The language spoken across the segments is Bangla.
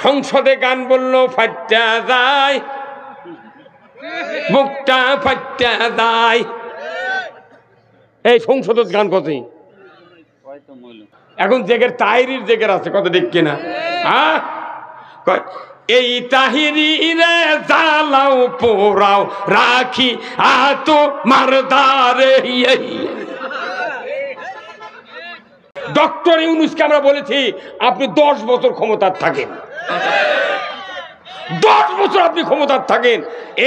সংসদে গান বললো ফাট্টা যায়, মুখটা ফাট্টা যায়। এই সংসদের গান কতই এখন জেগের তাহিরির জেগের আছে, কত ঠিক কিনা? হ্যাঁ, এই তাহিরি রে জ্বালাও পোড়াও রাখি আতো মারদারে। ডক্টর ইউনূসকে আমরা বলেছি আপনি 10 বছর ক্ষমতার থাকেন, 10 বছর আপনি ক্ষমতার থাকেন,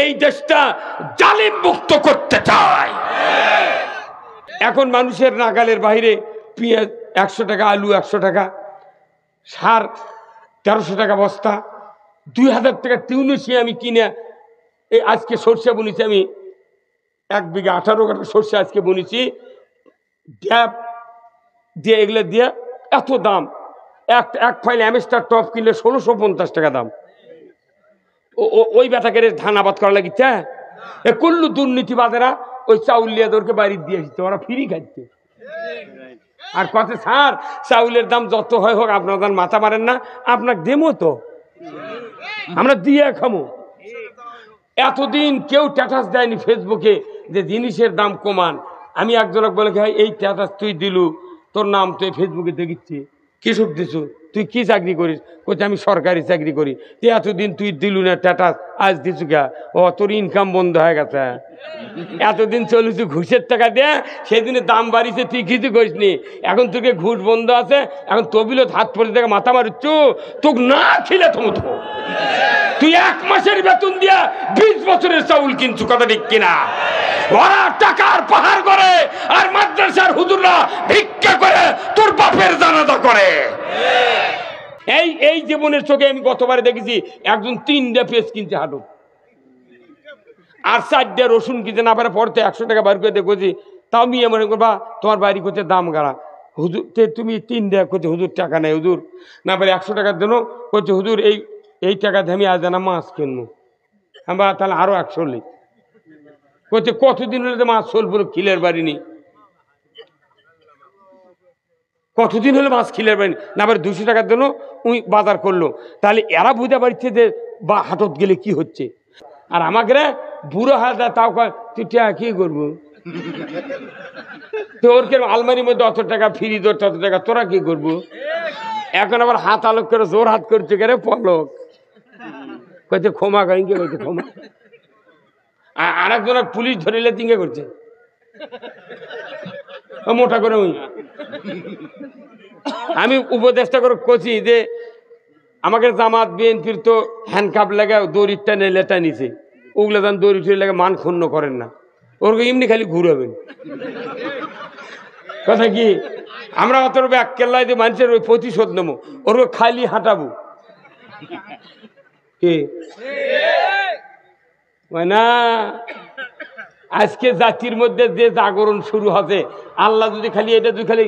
এই দেশটা জালিম মুক্ত করতে চায়। এখন মানুষের নাগালের বাইরে পেঁয়াজ 100 টাকা, আলু 100 টাকা, সার 1300 টাকা বস্তা, 2000 টাকা টিউনিসি আমি কিনে এই আজকে সরষে বুনেছি, আমি 1 বিঘা 18 কাঠা সরষে আজকে বুনেছি, ড্যাপ দিয়ে এগুলো দিয়ে এত দাম। এক ফাইল অ্যামেস্টার টপ কিনলে 1650 টাকা দাম। ওই বেটাকে ধান আবাদ করা লাগিচ্ছে, করলু দুর্নীতিবাদেরা ওই চাউলিয়াদেরকে বাড়ি দিয়ে আসছে, ওরা ফ্রি খাচ্ছে। আর কত স্যার চাউলের দাম যত হয় হোক আপনার দাম মাথা মারেন না, আপনাকে দেবো তো, আমরা দিয়ে খামো। এতদিন কেউ স্ট্যাটাস দেয়নি ফেসবুকে যে জিনিসের দাম কমান। আমি একজনকে বলে ভাই এই স্ট্যাটাস তুই দিলু, তোর নাম তুই ফেসবুকে দেখেছি, কৃষক দিছু, তুই কি চাকরি করিস? কোথায় আমি সরকারি চাকরি করি। তুই এতদিন তুই দিলু না স্ট্যাটাস, আজ দিছু কে? ও তোর ইনকাম বন্ধ হয়ে গেছে, এতদিন চলেছু ঘুষের টাকা দিয়ে, সেদিনে দাম বাড়িছে তুই কিছু করিস নি, এখন তোকে ঘুষ বন্ধ আছে, এখন তবিলত হাত পরে থেকে মাথা মারুচ্ছু, তোকে না খিলে থমতো। তুই 1 মাসের বেতন দিয়া 20 বছরের চাউল কিনছু, কথা ঠিক কিনা? ওরা টাকার পাহাড় করে আর মাদ্রাসার হুজুররা ভিক্ষা করে তোর বাপের জানাজা করে। এই জীবনের চোখে আমি গতবারে দেখেছি একজন 3টা পেঁয়াজ কিনছে হাঁটু, আর 4টা রসুন কিনতে না পারে, পড়তে 100 টাকা বার করে দেখছি। তাও মেয়ে মনে করবা তোমার বাড়ি করছে দাম গাড়া, হুজুর তুমি 3টা করছে, হুজুর টাকা নেই, হুজুর না পারে 100 টাকার জন্য করছে, হুজুর এই টাকা দিয়ে আমি আজ জানা মাছ কিনবো। আমরা তাহলে আরো 100 লি করছে, কতদিন হলে মাছ চলবো খিলের বাড়ি নেই, কতদিন হলে মাছ খিলের বাড়ি না পারে 200 টাকার জন্য উনি বাজার করলো। তাহলে এরা বুঝতে পারছে যে বা হাটত গেলে কি হচ্ছে। আর আমাকে বুড়ো হাত তাও তুই কি করবো, তোর কেন আলমারির মধ্যে অত টাকা ফ্রি তোর তত টাকা, তোরা কি করবো? এখন আবার হাত আলোক করে জোর হাত করছে কেন পলক কইতে ক্ষমা কাহিনী কইতে ক্ষমা। আর একজন পুলিশ ধরিলে তিনকে করছে মোটা করে। আমি উপদেষ্টা করে কছি যে আমাকে জামাত বিএনপির তো হ্যান্ডকাপ লাগা দড়িটা নেলেটা নিছে, ওগুলো যান দড়ি টড়ি লাগে মান ক্ষুণ্ণ করেন না, ওর এমনি খালি ঘুরাবেন। কথা কি আমরা অত এক কেল্লায় যে মানুষের ওই প্রতিশোধ নেবো, ওর খালি হাঁটাবো কি না? আজকে জাতির মধ্যে যে জাগরণ শুরু হবে, আল্লাহ যদি খালি এটা যদি খালি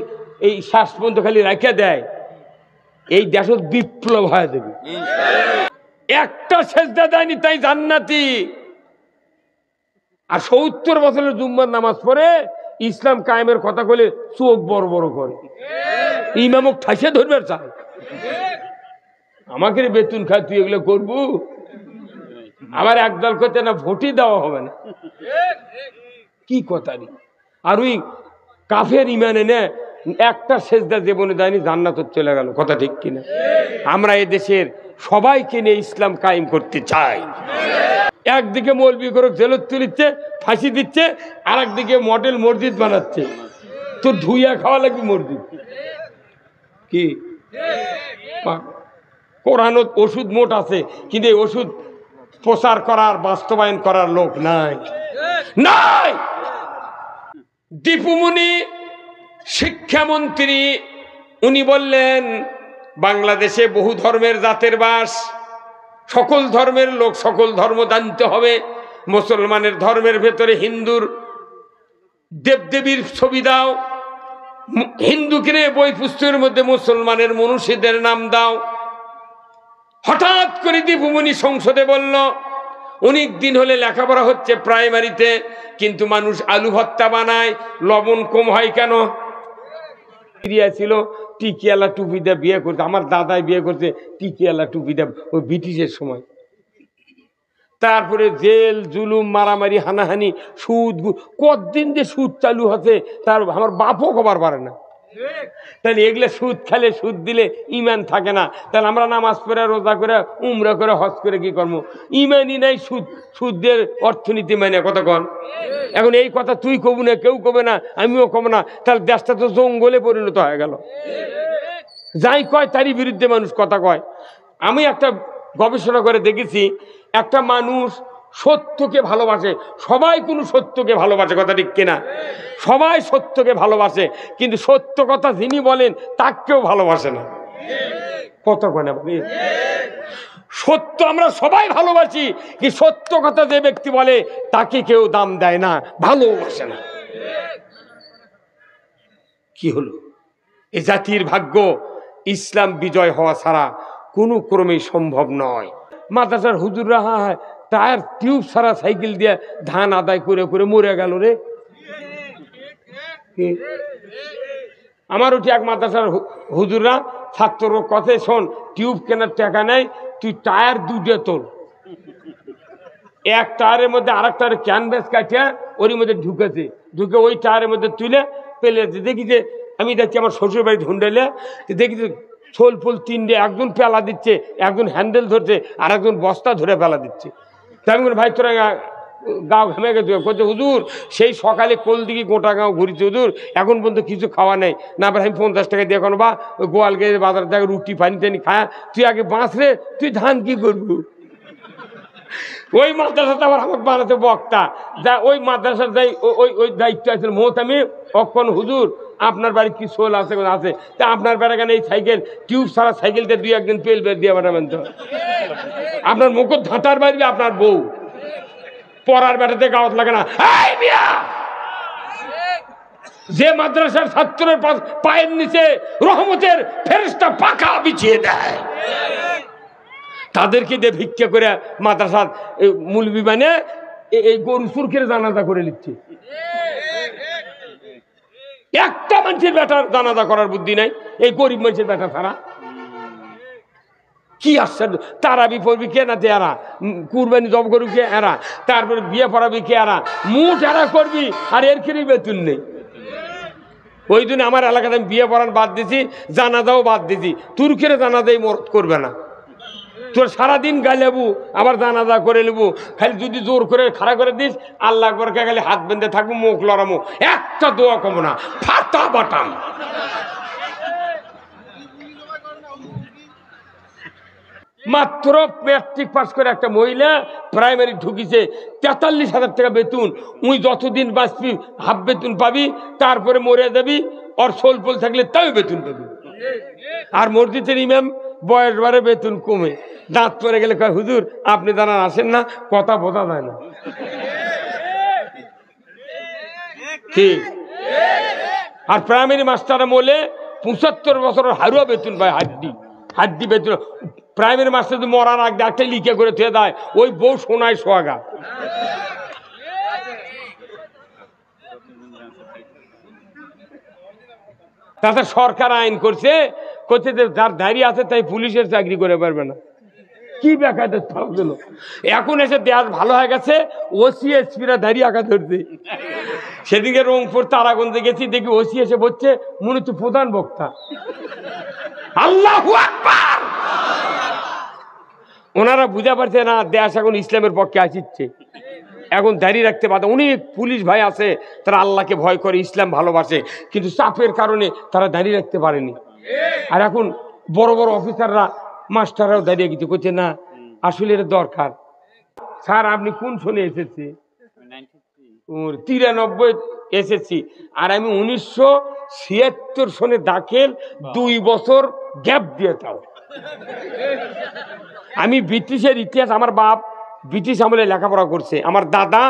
এই শ্বাস পর্যন্ত খালি রেখে দেয়, এই দেশ বিপ্লব হয়ে যাবে। একটা সেজদা দেয়নি তাই জান্নাতি। আর 70 বছরের জুম্মার নামাজ পড়ে ইসলাম কায়েমের কথা বলে চোখ বড় বড় করে, ইমামক ঠাসে ধরবে চায়। আমাকে বেতন খায় তুই এগুলো করবো? আবার একদল করতে না ভোটই দেওয়া হবে না, কি কথা রে। আর ওই কাফের ইমানে নে একটা সেজদা জীবনে দেয়নি, জান্নাত চলে গেল, কথা ঠিক কিনা? আমরা এদেশের সবাইকে নিয়ে ইসলাম কায়েম করতে চাই। একদিকে মৌলবি করে জেলত তুলিচ্ছে, ফাঁসি দিচ্ছে, আর একদিকে মডেল মসজিদ বানাচ্ছে। তো ধুইয়া খাওয়া লাগবে মসজিদ কি? কোরআন ওষুধ মোট আছে, কিন্তু এই ওষুধ প্রচার করার বাস্তবায়ন করার লোক নাই নাই। দীপুমণি শিক্ষামন্ত্রী উনি বললেন বাংলাদেশে বহু ধর্মের জাতের বাস, সকল ধর্মের লোক সকল ধর্ম জানতে হবে। মুসলমানের ধর্মের ভেতরে হিন্দুর দেবদেবীর ছবি দাও, হিন্দুকে বই পুস্তকের মধ্যে মুসলমানের মনীষীদের নাম দাও। হঠাৎ করে দীপুমণি সংসদে বলল অনেক দিন হলে লেখাপড়া হচ্ছে প্রাইমারিতে, কিন্তু মানুষ আলু ভর্তা বানায়, লবণ কম হয় কেন? ছিল টিকিয়ালা টুপি দিয়ে বিয়ে করতে, আমার দাদাই বিয়ে করছে টিকিয়ালা টুপি দিয়ে ওই ব্রিটিশের সময়। তারপরে জেল জুলুম মারামারি হানাহানি সুদ কতদিন যে সুদ চালু হচ্ছে তার আমার বাপও খবর পারে না। তাহলে এগুলো সুদ খেলে সুদ দিলে ইমান থাকে না, তাহলে আমরা নামাজ পড়ে রোজা করে উমরা করে হজ করে কি করবো? ইমানই নাই, সুদের অর্থনীতি মানে কথা কন। এখন এই কথা তুই কবু না, কেউ কবে না, আমিও কব না, তাহলে দেশটা তো জঙ্গলে পরিণত হয়ে গেল। যাই কয় তারই বিরুদ্ধে মানুষ কথা কয়। আমি একটা গবেষণা করে দেখেছি, একটা মানুষ সত্যকে ভালোবাসে, সবাই কোনো সত্যকে ভালোবাসে, কথা ঠিক কিনা? সবাই সত্যকে ভালোবাসে, কিন্তু সত্য কথা যিনি বলেন তাকেও ভালোবাসে না, কথা কয় না? সত্য আমরা সবাই ভালোবাসি, কি সত্য কথা যে ব্যক্তি বলে তাকে কেউ দাম দেয় না, ভালোবাসে না। কি হলো? এ জাতির ভাগ্য ইসলাম বিজয় হওয়া ছাড়া কোনো ক্রমেই সম্ভব নয়। মাদ্রাসার হুজুররা টায়ার টিউব ছাড়া সাইকেল দিয়ে ধান আদায় করে করে মরে গেল রে। আমার উঠে এক মাদ্রাসার হুজুররা ছাত্র কথা, শোন টিউব কেনার টাকা নেই, তুই টায়ার দুটো তোল, এক টায়ারের মধ্যে আর এক টায়ারের ক্যানভাস কাটিয়া ওর মধ্যে ঢুকেছে, ঢুকে ওই টায়ারের মধ্যে তুলে পেলেছে। দেখি যে আমি দেখছি আমার শ্বশুর বাড়ি ঢুন্ডাইলে দেখি যে ছোল ফুল তিনটে, একজন পেলা দিচ্ছে, একজন হ্যান্ডেল ধরছে, আর একজন বস্তা ধরে পেলা দিচ্ছে। তাই আমি ভাই তোরা গাও ঘেমে গেছে, বলছে হুজুর সেই সকালে কোল দিকে গোটা গাঁও ঘুরিছে হুজুর, এখন পর্যন্ত কিছু খাওয়া নেই। না ভাই আমি 50 টাকা দিয়ে কোনো বা ওই গোয়াল গিয়ে বাজার থেকে রুটি পানি টানি খায়, তুই আগে বাঁচ রে, তুই ধান কি করবো? ওই মাদ্রাসাতে আবার আমাকে বানাতে বক্তা, যা ওই মাদ্রাসার যাই ওই ওই দায়িত্ব আছে মোহতামি অক্ষণ হুজুর আপনার বাড়ি কি সোল আছে আছে, তা আপনার বেড়া কেন এই সাইকেল টিউব ছাড়া সাইকেলটা দুই একদিন পেল বের দিয়ে বানাবেন তো, আপনার মুখর ধাঁটার বাড়ি আপনার বউ পড়ার বেটাতে গাওয়াত লাগে না। যে মাদ্রাসার ছাত্রের পায়ের নিচে রহমতের ফেরেশতা পাখা বিছিয়ে দেয়, তাদেরকে দিয়ে ভিক্ষা করে মাদ্রাসার মুলবি মানে এই গরু সুরখের জানাজা করে নিচ্ছে। একটা মানুষের বেটার জানাজা করার বুদ্ধি নাই এই গরিব মানুষের বেটা ছাড়া। কি আশ্চর্য! তারাবি পড়বি কে না এরা, কুরবানি জব করবি কে এরা, তারপরে বিয়ে পড়াবি কে এরা, মুঠ এরা করবি, আর এর খেয়ে বেতন নেই। ওই জন্য আমার এলাকাতে আমি বিয়ে পড়ান বাদ দিছি, জানাজাও বাদ দিছি। তুর্কের জানাজাই মরদ করবে না, তোর সারাদিন গাইলেবু আবার জানাজা করে নেবু, খালি যদি জোর করে খাড়া করে দিস আল্লাহ একবার খালি হাত বেঁধে থাকবো, মুখ লড়ামো, একটা দোয়া কমো না, ফাটা বাটাম। মাত্র ম্যাট্রিক পাস করে একটা মহিলা প্রাইমারি ঢুকিছে, 43,000 টাকা বেতন। উই যতদিন বাঁচবি হাফ বেতন পাবি, তারপরে মরে যাবি, আর সোল পোল থাকলে তাও বেতন পাবি। আর মসজিদের ইমাম বয়স বারে বেতন কমে, দাঁত পরে গেলে কয় হুজুর আপনি জানান আসেন না, কথা বোঝা যায় না। ঠিক। আর প্রাইমারি মাস্টারে বলে 75 বছরের হারুয়া বেতন পায়, হাড্ডি বেতন। প্রাইমারি মাস্টার যদি মরার আগে একটা লিখে করে থুয়ে দেয়, ওই বউ শোনায় সোয়াগা। তাতে সরকার আইন করছে, করছে যে যার দাঁড়িয়ে আছে তাই পুলিশের চাকরি করে পারবে না। কি বেকায়দা গেল! এখন এসে দেশ ভালো হয়ে গেছে, ওসি এসপিরা দাঁড়িয়ে আঁকা ধরছে। সেদিকে রংপুর তারাগঞ্জে গেছি, দেখি ওসি এসে বলছে মনে হচ্ছে প্রধান বক্তা। আল্লাহু আকবার! ওনারা বুঝা পারছে না দেশ এখন ইসলামের পক্ষে আসছে, এখন দাঁড়িয়ে রাখতে পারে। অনেক পুলিশ ভাই আছে তারা আল্লাহকে ভয় করে, ইসলাম ভালোবাসে, কিন্তু চাপের কারণে তারা দাঁড়িয়ে রাখতে পারেনি। আর এখন বড় বড় অফিসাররা মাস্টাররাও দাঁড়িয়ে গেছে, করছে না আসলে এটা দরকার। স্যার আপনি কোন সনে এসেছে? 93 এসেছি, আর আমি 1976 সনে দাখিল, 2 বছর গ্যাপ দিয়ে তাও। আমি ব্রিটিশের ইতিহাস, আমার বাপ ব্রিটিশ আমলে লেখাপড়া করছে, আমার দাদা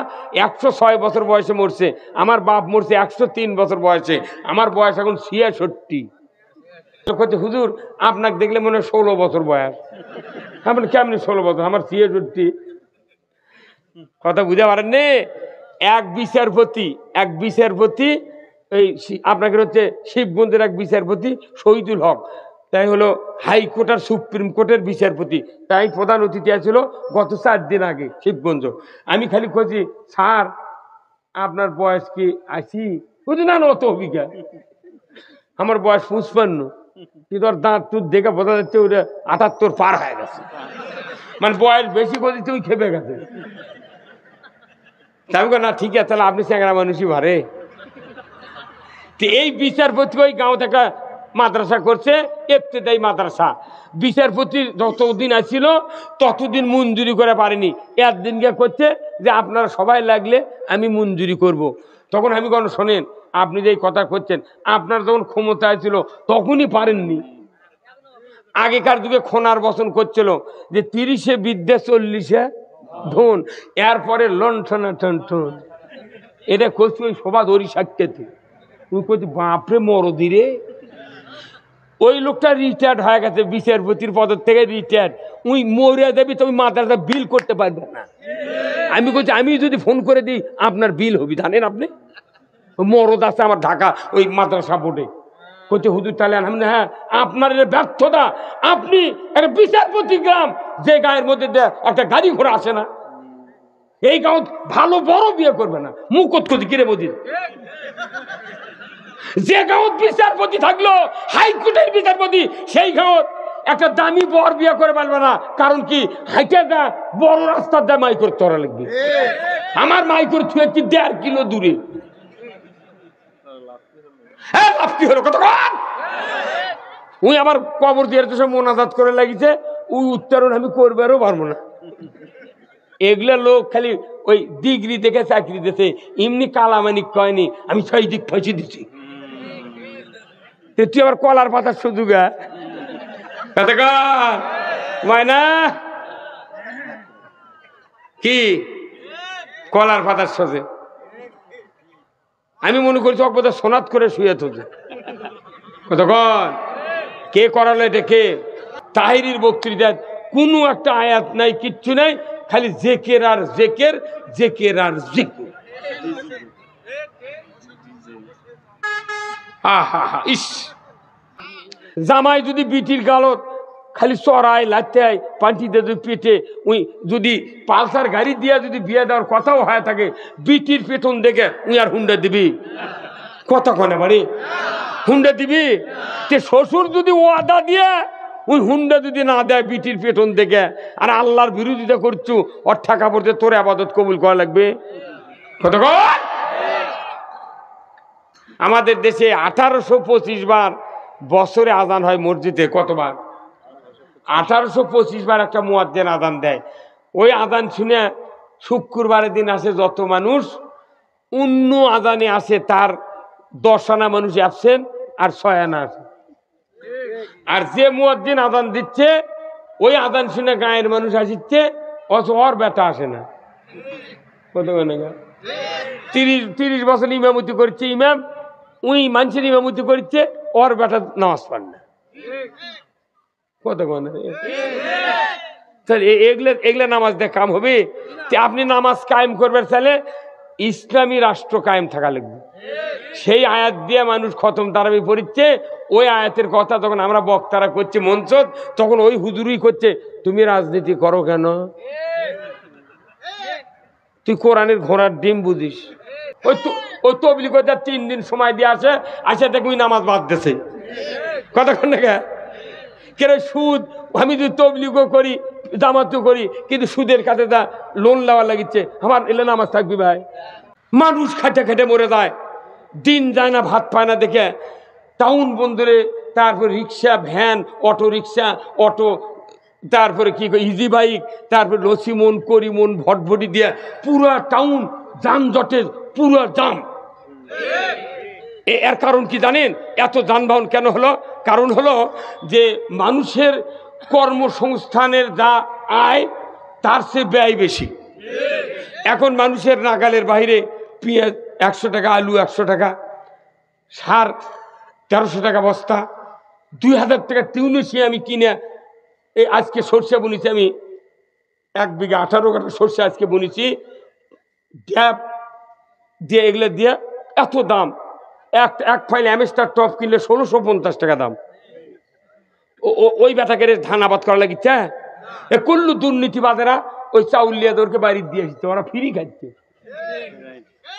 106 বছর বয়সে মরছে, আমার বাপ মরছে 103 বছর বয়সে, আমার বয়স এখন 66। হুজুর আপনাকে দেখলে মনে হয় 16 বছর বয়স। আপনি কেমনি 16 বছর? আমার 66। কথা বুঝতে পারেন নে? এক বিচারপতি এই আপনাকে হচ্ছে শিবগঞ্জের এক বিচারপতি শহীদুল হক, তাই হলো হাইকোর্ট আর সুপ্রিম কোর্টের বিচারপতি, তাই প্রধান অতিথি আছিল গত 4 দিন আগে শিবগঞ্জ। আমি খালি খুঁজি, স্যার আপনার বয়স কি 80? বুঝি না, অত অভিজ্ঞা, আমার বয়স 55, কিন্তু ওর দাঁত তুই দেখে বোঝা যাচ্ছে ওটা 78 পার হয়ে গেছে, মানে বয়স বেশি করে তুই খেপে গেছে। আমি না ঠিক আছে, তাহলে আপনি চ্যাংরা মানুষই ভারে। এই বিচারপতি ওই গাঁও থেকে মাদ্রাসা করছে, ইবতেদায়ী মাদ্রাসা। বিচারপতির যতদিন আসছিল ততদিন মঞ্জুরি করে পারেনি, একদিনকে করছে যে আপনারা সবাই লাগলে আমি মঞ্জুরি করব। তখন আমি কোনো শোনেন, আপনি যে কথা করছেন, আপনার যখন ক্ষমতায় ছিল তখনই পারেননি। আগেকার যুগে খোনার বচন করছিল যে 30-এ বিদ্যে 40-এ ধন, এরপরে লণ্ঠনা টন। এটা করছি ওই সভা ধরি সাক্ষাতে, তুই করছি বাপরে মরদিরে। ওই লোকটা রিটায়ার্ড হয়ে গেছে, বিচারপতির পদের থেকে রিটায়ার্ড। উই মরিয়া দেবী, তুমি মাদ্রাসা বিল করতে পারবে না। আমি বলছি, আমি যদি ফোন করে দিই আপনার বিল হবি, জানেন আপনি? মরদ আছে আমার ঢাকা ওই মাদ্রাসা বোর্ডে, করছে হুজুর তাহলে হ্যাঁ আপনার ব্যর্থতা। আপনি একটা বিচারপতি গ্রাম, যে গায়ের মধ্যে একটা গাড়ি ঘোড়া আসে না, এই গাঁও ভালো বড় বিয়ে করবে না, মুখত করছি কিরে মোদির। যে গাঁও বিচারপতি থাকলো হাইকোর্টের বিচারপতি, সেই গাঁও একটা দামি বর বিয়ে করে পারবে না। কারণ কি, হাইটে না বড় রাস্তার দিয়ে মাইকোর চড়া লাগবে। আমার মাইকোর ছুঁয়ে 1.5 কিলো দূরে। হ্যাঁ, লাভ কি হলো কত? উনি আমার কবর দিয়ে সব মোনাজাত করে লাগিছে, ওই উত্তরণ আমি করবারও পারবো না। এগুলা লোক খালি ওই ডিগ্রি দেখে চাকরি দিতে, এমনি কালামানিক কয়নি আমি 6 দিক ফাঁসি দিছি। তুই আবার কলার পাতার সুযোগ না কি, কলার পাতার সোজে আমি মনে করছি অকবতা সোনাত করে শুয়ে থাকে। কতক্ষণ কে করালো এটা? কে? তাহিরির বক্তৃতা কোনো একটা আয়াত নাই, কিচ্ছু নাই, খালি জেকের আর জেকের, জেকের আর জেকের। ইস, জামাই যদি বিটির গালত খালি চড়ায় লাতে পান্টিতে যদি পেটে, উই যদি পালসার গাড়ি দিয়া যদি বিয়ে দেওয়ার কথাও হয় থাকে, বিটির পেটন দেখে উই আর হুন্ডা দিবি? কতক্ষণে বাড়ি হুন্ডা দিবি? তে শ্বশুর যদি ওয়াদা দিয়ে ওই হুন্ডা যদি না দেয় বিটির পেটন দেখে, আর আল্লাহর বিরোধিতা করছু, ওর ঠাকা পড়তে তোর আবাদত কবুল করা লাগবে। কতক্ষণ? আমাদের দেশে 1825 বার বছরে আজান হয় মসজিদে। কতবার? 1825 বার একটা মুয়াজ্জিন আজান দেয়। ওই আজান শুনে শুক্রবারের দিন আসে যত মানুষ, অন্য আজানে আসে তার 10 আনা মানুষ অ্যাবসেন্ট আর 6 আনা আসে। আর যে মুয়াজ্জিন আজান দিচ্ছে ওই আজান শুনে গায়ের মানুষ আসছে, অথচ ওর বেটা আসে না। কত 30 বছর ইমামতি করছে ইমাম, ওই মানুষের ইমামতি করছে, ওর বেটা নামাজ পড়ে না। কত এগুলা নামাজ দিয়ে কাম হবে? আপনি নামাজ কায়েম করবেন তাহলে ইসলামী রাষ্ট্র কায়েম থাকা লাগবে। সেই আয়াত দিয়ে মানুষ খতম তারাবি পড়ছে, ওই আয়াতের কথা তখন আমরা বক্তারা করছি মঞ্চ, তখন ওই হুজুরই করছে তুমি রাজনীতি করো কেন? তুই কোরআনের ঘোড়ার ডিম বুঝিস? ওই তবলিগ 3 দিন সময় দিয়ে আসে দেখুন নামাজ বাদ দিছে। কতক্ষণ কেন? সুদ, আমি যদি তবলিগও করি জামাতও করি, কিন্তু সুদের কাছে তা লোন নেওয়া লাগিচ্ছে, আমার এলে নামাজ থাকবি ভাই? মানুষ খাটে খাটে মরে যায়, দিন যায় না, ভাত পায় না দেখে টাউন বন্দরে, তারপর রিক্সা, ভ্যান, অটো রিক্সা, অটো, তারপরে কি ইজি বাইক, তারপরে লসিমন, করিমন, ভটভটি দিয়ে পুরো টাউন যানজটের পুরো জাম। এর কারণ কি জানেন? এত যানবাহন কেন হলো? কারণ হলো যে মানুষের কর্মসংস্থানের যা আয় তার চেয়ে ব্যয় বেশি। এখন মানুষের নাগালের বাইরে পেঁয়াজ 100 টাকা, আলু 100 টাকা, সার 1300 টাকা বস্তা, 2000 টাকা টিউনিসি আমি কিনে এই আজকে সরষে বুনেছি, আমি 1 বিঘা 18 কাঠা সরষে আজকে বুনেছি, ড্যাপ দিয়ে এগুলো দিয়ে এত দাম। এক ফাইল অ্যামেস্টার টপ কিনলে 1650 টাকা দাম। ওই বেটাকে ধান আবাদ করা লাগিচ্ছে। এ কুল্লু দুর্নীতিবাদেরা ওই চাউলিয়াদেরকে বাড়ি দিয়ে দিচ্ছে, ওরা ফ্রি খাচ্ছে।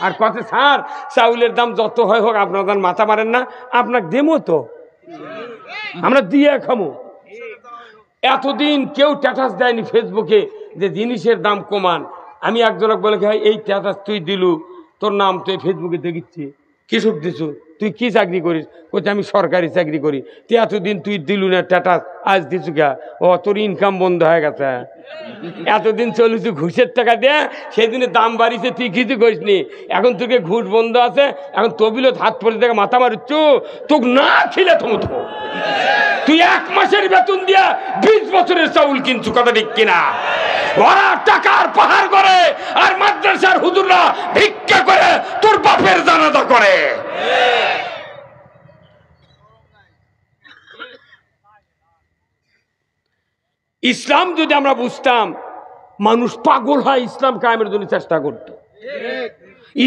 আর কথা স্যার চাউলের দাম যত হয় হোক আপনার মাথা মারেন না, আপনাকে দেবো তো, আমরা দিয়ে খামো। এতদিন কেউ স্ট্যাটাস দেয়নি ফেসবুকে যে জিনিসের দাম কমান। আমি একজনক বলে ভাই এই স্ট্যাটাস তুই দিলু, তোর নাম তুই ফেসবুকে দেখিচ্ছি, কৃষক দিছু, তুই কি চাকরি করিস? কোথায় আমি সরকারি চাকরি করি। তুই এতদিন তুই দিলু না স্ট্যাটাস, আজ দিছু কে? ও তোর ইনকাম বন্ধ হয়ে গেছে। এতদিন চলিছু ঘুষের টাকা দিয়ে, সেদিনে দাম বাড়িছে তুই কিছু করিস নি, এখন তোকে ঘুষ বন্ধ আছে, এখন তবিলত হাত পরে থেকে মাথা মারুচ্ছু, তোকে না খিলে থমত। তুই 1 মাসের বেতন দিয়া 20 বছরের চাউল কিনছু, কথা ঠিক কিনা? ওরা টাকার পাহাড় করে আর মাদ্রাসার হুজুররা ভিক্ষা করে তোর বাপের জানাজা করে। ইসলাম যদি আমরা বুঝতাম, মানুষ পাগল হয় ইসলাম কায়েমের জন্য চেষ্টা করত।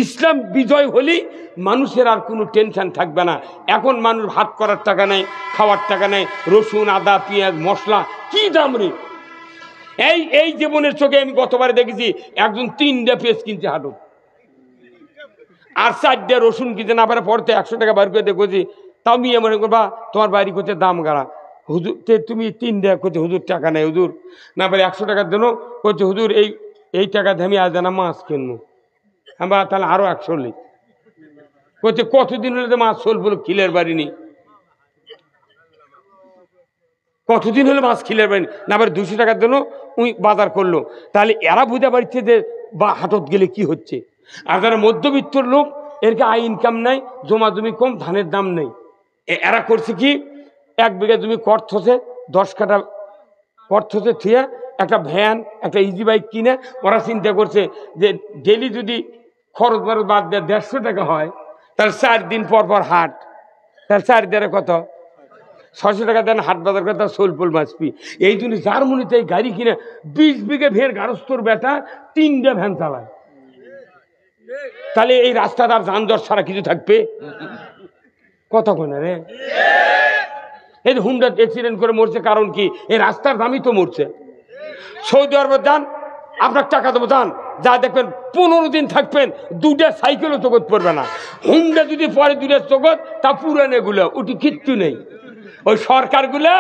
ইসলাম বিজয় হলে মানুষের আর কোনো টেনশন থাকবে না। এখন মানুষ ভাত করার টাকা নেই, খাওয়ার টাকা নেই, রসুন আদা পেঁয়াজ মশলা কি দাম রে। এই জীবনের চোখে আমি গতবারে দেখেছি একজন 3টা পেঁয়াজ কিনছে হাটু, আর 4টা রসুন কিনছে না পারে, পড়তে 100 টাকা বার করে দেখছি। তাও আমি মনে করবা তোমার বাড়ি করতে দাম গাড়া, হুজুর তুমি 3টা করছে, হুজুর টাকা নেই হুজুর, না পারে 100 টাকার জন্য করছে হুজুর এই টাকা দিয়ে আমি আজ জানা মাছ কিনবো। আমরা তাহলে আরো 100 লি করছে, কতদিন হলে মাছ চলবো খিলের বাড়ি নি, কতদিন হলে মাছ খিলের বাড়ি না পারে 200 টাকার জন্য উই বাজার করলো। তাহলে এরা বুঝতে পারছে যে বা হাটত গেলে কি হচ্ছে। আর যারা মধ্যবিত্তর লোক, এরকে আয় ইনকাম নাই, জমা জমি কম, ধানের দাম নেই, এরা করছে কি 1 বিঘা জমি কর্থছে, 10 কাঠা কর্থছে থুয়ে একটা ভ্যান একটা ইজি বাইক কিনে ওরা চিন্তা করছে যে ডেলি যদি খরচ বরচ বাদ দেয় 150 টাকা হয়, তাহলে 4 দিন পর পর হাট, তাহলে 4 দিনে কত 600 টাকা দেন হাট বাজার করে, তার সোলপোল মাছপি। এই জন্য জার্মানিতে এই গাড়ি কিনে 20 বিঘে ভের গারস্থর বেটা 3টা ভ্যান চালায়। তাহলে এই রাস্তাটা আর যানজট ছাড়া কিছু থাকবে কতক্ষণ রে? এই হুন্ডা অ্যাক্সিডেন্ট করে মরছে, কারণ কি? এই রাস্তার দামই তো মরছে। সৌদি আরবে যান, আপনার টাকা দেবো যান, যা দেখবেন 15 দিন থাকবেন, 2টা সাইকেলও জগৎ পড়বে না। হুন্ডা যদি পরে 2টা জগৎ, তা পুরানে গুলো উঠি কিচ্ছু নেই। ওই সরকারগুলা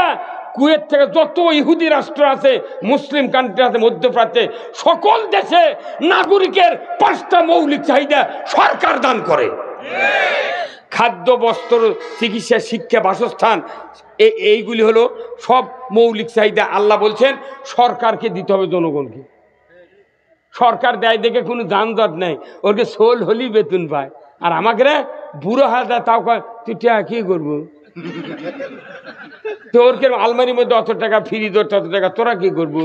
কুয়েত থেকে যত ইহুদি রাষ্ট্র আছে, মুসলিম কান্ট্রি আছে মধ্যপ্রাচ্যে, সকল দেশে নাগরিকের 5টা মৌলিক চাহিদা সরকার দান করে। খাদ্য, বস্ত্র, চিকিৎসা, শিক্ষা, বাসস্থান, এইগুলি হলো সব মৌলিক চাহিদা। আল্লাহ বলছেন সরকারকে দিতে হবে জনগণকে। সরকার দেয় দেখে কোনো যানজট নেই, ওকে সোল হলি বেতন পায়। আর আমাকে রে বুড়ো হাজা তাও কয় তুই কি করবো, তোর কে আলমারির মধ্যে অত টাকা, ফ্রিজ তত টাকা, তোরা কি করবো?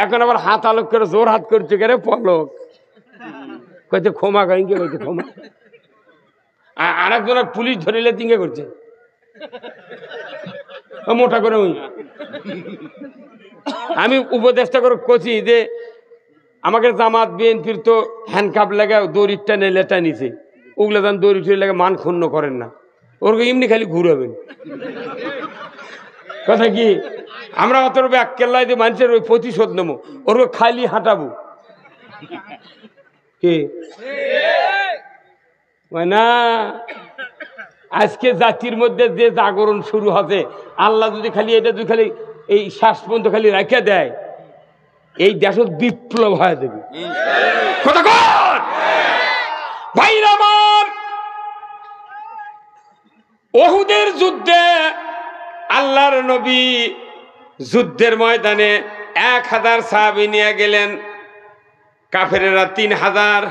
এখন আবার হাত আলোক করে জোর হাত করছে কে রে পলক, কইতে ক্ষমা কাহিনী কইতে ক্ষমা। আর একজনের পুলিশ ধরিলে তিঙ্গে করছে মোটা করে। আমি উপদেষ্টা করে কছি যে আমাকে জামাত বিএনপির তো হ্যান্ডকাপ লাগা দড়িটা নেলেটা নিছে, ওগুলো যান দড়ি টড়ি লাগে মান ক্ষুণ্ণ করেন না, ওরকে এমনি খালি ঘুরাবেন। কথা কি আমরা অত এক কেল্লায় যে মানুষের ওই প্রতিশোধ নেবো, ওরকে খালি হাঁটাবো কি না? আজকে জাতির মধ্যে যে জাগরণ শুরু হবে, আল্লাহ যদি খালি এটা যদি খালি এই শ্বাস পর্যন্ত খালি রেখে দেয়, এই দেশত বিপ্লব হয়ে যাবে। ভাইরা আমার, ওহুদের যুদ্ধে আল্লাহর নবী যুদ্ধের ময়দানে 1000 সাহাবী নিয়ে গেলেন, কাফেরেরা 3000।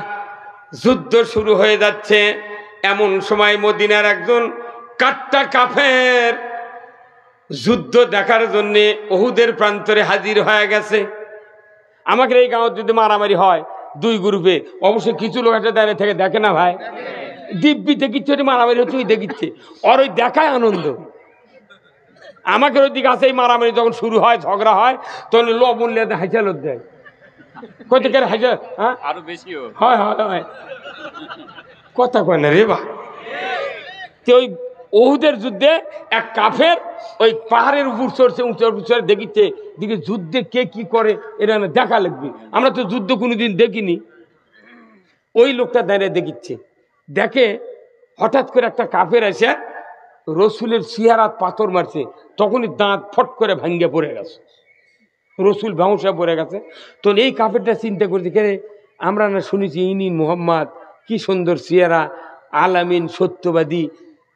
যুদ্ধ শুরু হয়ে যাচ্ছে, এমন সময় মদিনার একজন কাট্টা কাফের যুদ্ধ দেখার জন্য ওহুদের প্রান্তরে হাজির হয়ে গেছে। আমাদের এই গাঁৱত যদি মারামারি হয় 2 গ্রুপে, অবশ্যই কিছু লোক একটা দাঁড়িয়ে থেকে দেখে না ভাই, দিব্যিতে কিছু মারামারি হচ্ছে, ওই দেখিচ্ছে, আর ওই দেখায় আনন্দ। আমাকে ওই দিকে আছে, এই মারামারি যখন শুরু হয়, ঝগড়া হয়, তখন লবণ লেদে হাইচা লোক দেয়, কত কে হাইচা, হ্যাঁ আরো বেশি হয় হয় হয়, কথা কয় না রে বা। তো ওই ওহুদের যুদ্ধে এক কাফের ওই পাহাড়ের উপর চড়ছে, উঁচার উপর চড়ে দেখিচ্ছে দিকে যুদ্ধে কে কি করে এটা না দেখা লাগবে। আমরা তো যুদ্ধ কোনোদিন দেখিনি। ওই লোকটা দাঁড়িয়ে দেখিচ্ছে, দেখে হঠাৎ করে একটা কাফের এসে রসুলের চেহারাত পাথর মারছে, তখনই দাঁত ফট করে ভাঙ্গে পড়ে গেছে, রসুল ভাঙসা পড়ে গেছে। তো এই কাফেরটা চিন্তা করছে, কে আমরা না শুনেছি ইনি মুহাম্মদ, কি সুন্দর চেহারা, আলামিন, সত্যবাদী,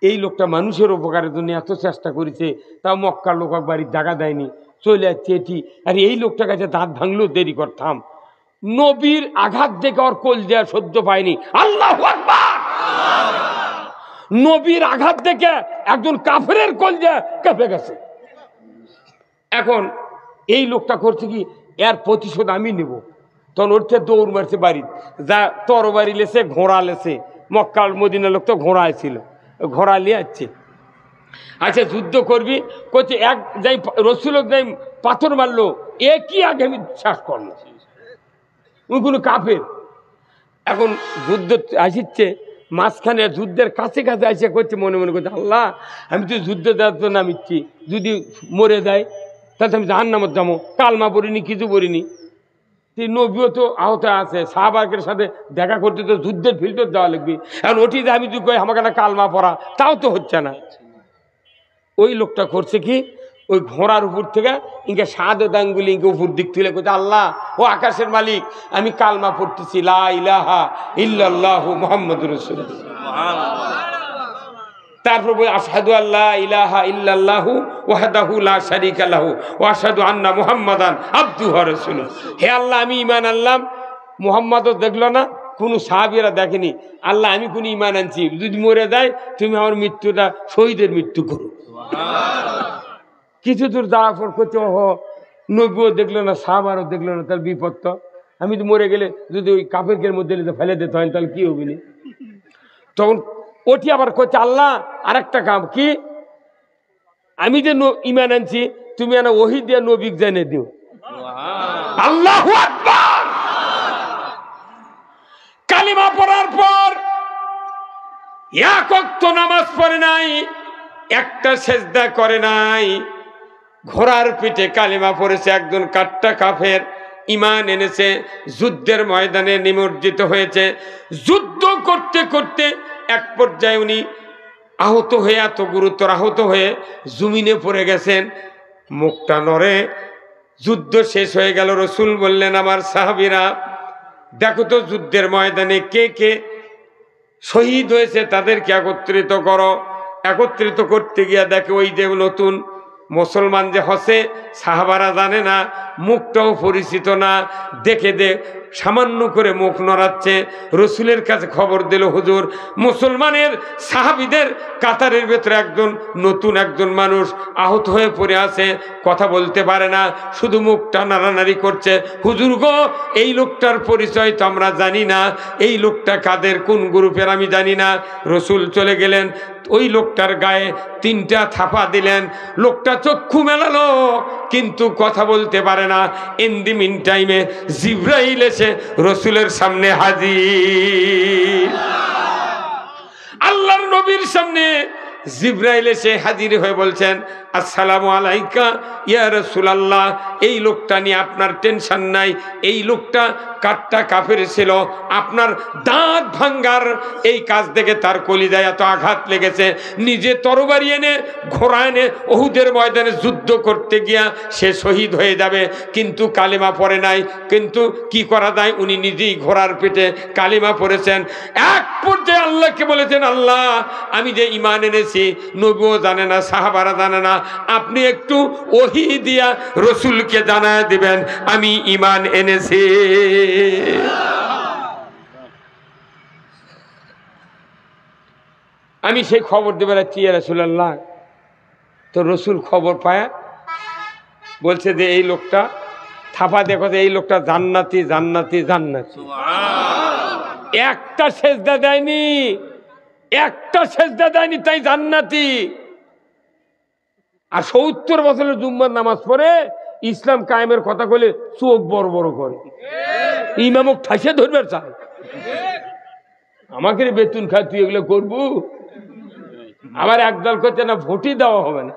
এই লোকটা মানুষের উপকারের জন্য এত চেষ্টা করেছে, তাও মক্কার লোক বাড়ির জায়গা দেয়নি, চলে যাচ্ছে এটি। আর এই লোকটার কাছে দাঁত ভাঙলেও দেরি করতাম। নবীর আঘাত দেখে ওর কলজা সহ্য পায়নি। আল্লাহু আকবার! নবীর আঘাত দেখে একজন কাফেরের কলজা কেঁপে গেছে। এখন এই লোকটা করছে কি, এর প্রতিশোধ আমি নেব। তখন ওরতে দৌড় মারছে বাড়ি, যা তরবারি লেছে, ঘোড়া লেছে। মক্কার মদিনার লোক তো ঘোড়া ছিল, ঘোড়া নিয়ে আসছে। আচ্ছা যুদ্ধ করবি করছে, এক যাই রসুল যাই পাথর মারলো, একই আগে আমি শ্বাস করলো, ওই কোনো কাফের। এখন যুদ্ধ আসিচ্ছে, মাঝখানে যুদ্ধের কাছে কাছে আসে করছে, মনে মনে করছে আল্লাহ আমি তো যুদ্ধ দেওয়ার জন্য নামিচ্ছি, যদি মরে যায় তাহলে আমি জাহান্নামে যাবো, কালমা পড়িনি, কিছু পড়িনি। নবীও তো আহত আছে, সাহাবাকের সাথে দেখা করতে তো যুদ্ধের ফিল্ডে দেওয়া লাগবে। এখন ওটি যে আমি তুই আমাকে না কালমা পড়া, তাও তো হচ্ছে না। ওই লোকটা করছে কি, ওই ঘোড়ার উপর থেকে ইনকে শাহাদাত আঙ্গুল ইনকে উপর দিক তুলে করছে, আল্লাহ ও আকাশের মালিক, আমি কালমা পড়তেছি, লা ইলাহা ইল্লাল্লাহু মুহাম্মাদুর রাসূলুল্লাহ। তারপর বলি আশহাদু আল্লা ইলাহা ইল্লাল্লাহু ওয়াহদাহু লা শারীকা লাহু ওয়া আশহাদু আন্না মুহাম্মাদান আবদুহু ওয়া রাসূলুহু। হে আল্লাহ, আমি ঈমান আনলাম। মুহাম্মাদও দেখলো না, কোনো সাহাবীরা দেখেনি। আল্লাহ আমি কোন ঈমান আনছি, যদি মরে যায় তুমি আমার মৃত্যুটা শহীদের মৃত্যু করো। কিছু দূর যাওয়ার পর করতে, ওহ নবীও দেখলো না, সাহাবারও দেখলো না, তাহলে বিপদ তো। আমি তো মরে গেলে যদি ওই কাফেরদের মধ্যে ফেলে দিতে হয় তাহলে কি হবে না। তখন ওটি আবার করছে, আল্লাহ আর একটা কাম কি, আমি যে ঈমান আনছি তুমি না ওহী দিয়ে নবীকে জানিয়ে দিও। আল্লাহু আকবার! কালিমা পড়ার পর এক ওয়াক্ত নামাজ পড়ে নাই, একটা সেজদা করে নাই, ঘোড়ার পিঠে কালিমা পড়েছে। একজন কাট্টা কাফের ঈমান এনেছে, যুদ্ধের ময়দানে নিমজ্জিত হয়েছে। যুদ্ধ করতে করতে এক পর্যায়ে উনি আহত হয়ে, এত গুরুতর আহত হয়ে জমিনে পড়ে গেছেন, মুখটা নড়ে। যুদ্ধ শেষ হয়ে গেল। রসুল বললেন, আমার সাহাবীরা দেখো তো যুদ্ধের ময়দানে কে কে শহীদ হয়েছে, তাদেরকে একত্রিত করো। একত্রিত করতে গিয়া দেখে ওই যে নতুন মুসলমান যে হসে, সাহাবারা জানে না, মুখটাও পরিচিত না, দেখে সামান্য করে মুখ নড়াচ্ছে। রসুলের কাছে খবর দিল, হুজুর মুসলমানের সাহাবীদের কাতারের ভেতরে একজন নতুন একজন মানুষ আহত হয়ে পড়ে আছে, কথা বলতে পারে না, শুধু মুখটা নাড়ানাড়ি করছে। হুজুর গো, এই লোকটার পরিচয় তো আমরা জানি না, এই লোকটা কাদের কোন গ্রুপের আমি জানি না। রসুল চলে গেলেন, ওই লোকটার গায়ে 3টা থাপা দিলেন। লোকটা চক্ষু মেলালো কিন্তু কথা বলতে পারে না। ইন দি মিন টাইমে জিবরাইল এসে রসুলের সামনে হাজির। আল্লাহর নবীর সামনে জিবরাইল এসে হাজির হয়ে বলছেন, আসসালামু আলাইকা ইয়া রাসূলুল্লাহ, এই লোকটা নিয়ে আপনার টেনশন নাই, এই লোকটা কাট্টা কাফের ছিল, আপনার দাঁত ভাঙ্গার এই কাজ দেখে তার কলিজায় এত আঘাত লেগেছে, নিজে তরবারি এনে ঘোড়া এনে উহুদের ময়দানে যুদ্ধ করতে গিয়া সে শহীদ হয়ে যাবে, কিন্তু কালিমা পড়ে নাই। কিন্তু কি করা যায়, উনি নিজেই ঘোড়ার পেটে কালিমা পড়েছেন। এক পর্যায়ে আল্লাহকে বলেছেন, আল্লাহ আমি যে ঈমান এনেছি, নবীও জানে না, সাহাবারা জানে না, আপনি একটু ওহী দিয়া রসুলকে জানায় দিবেন আমি ঈমান এনেছি। আমি সেই খবর দেবে যাচ্ছি, ইয়া রাসূলুল্লাহ। তো রসুল খবর পায়, বলছে যে এই লোকটা থাপা দেখো, এই লোকটা জান্নাতি জান্নাতি জান্নাতি। একটা সেজদা দেয়নি, একটা সেজদা দেয়নি, তাই জান্নাতি। আর 70 বছরের জুম্মার নামাজ পড়ে ইসলাম কায়েমের কথা বলে চোখ বড় বড় করে, ইমামক ঠাসে ধরবে চায়। আমাকে বেতন খায়, তুই এগুলো করবো? আবার একদল করছে না ভোটই দেওয়া হবে না।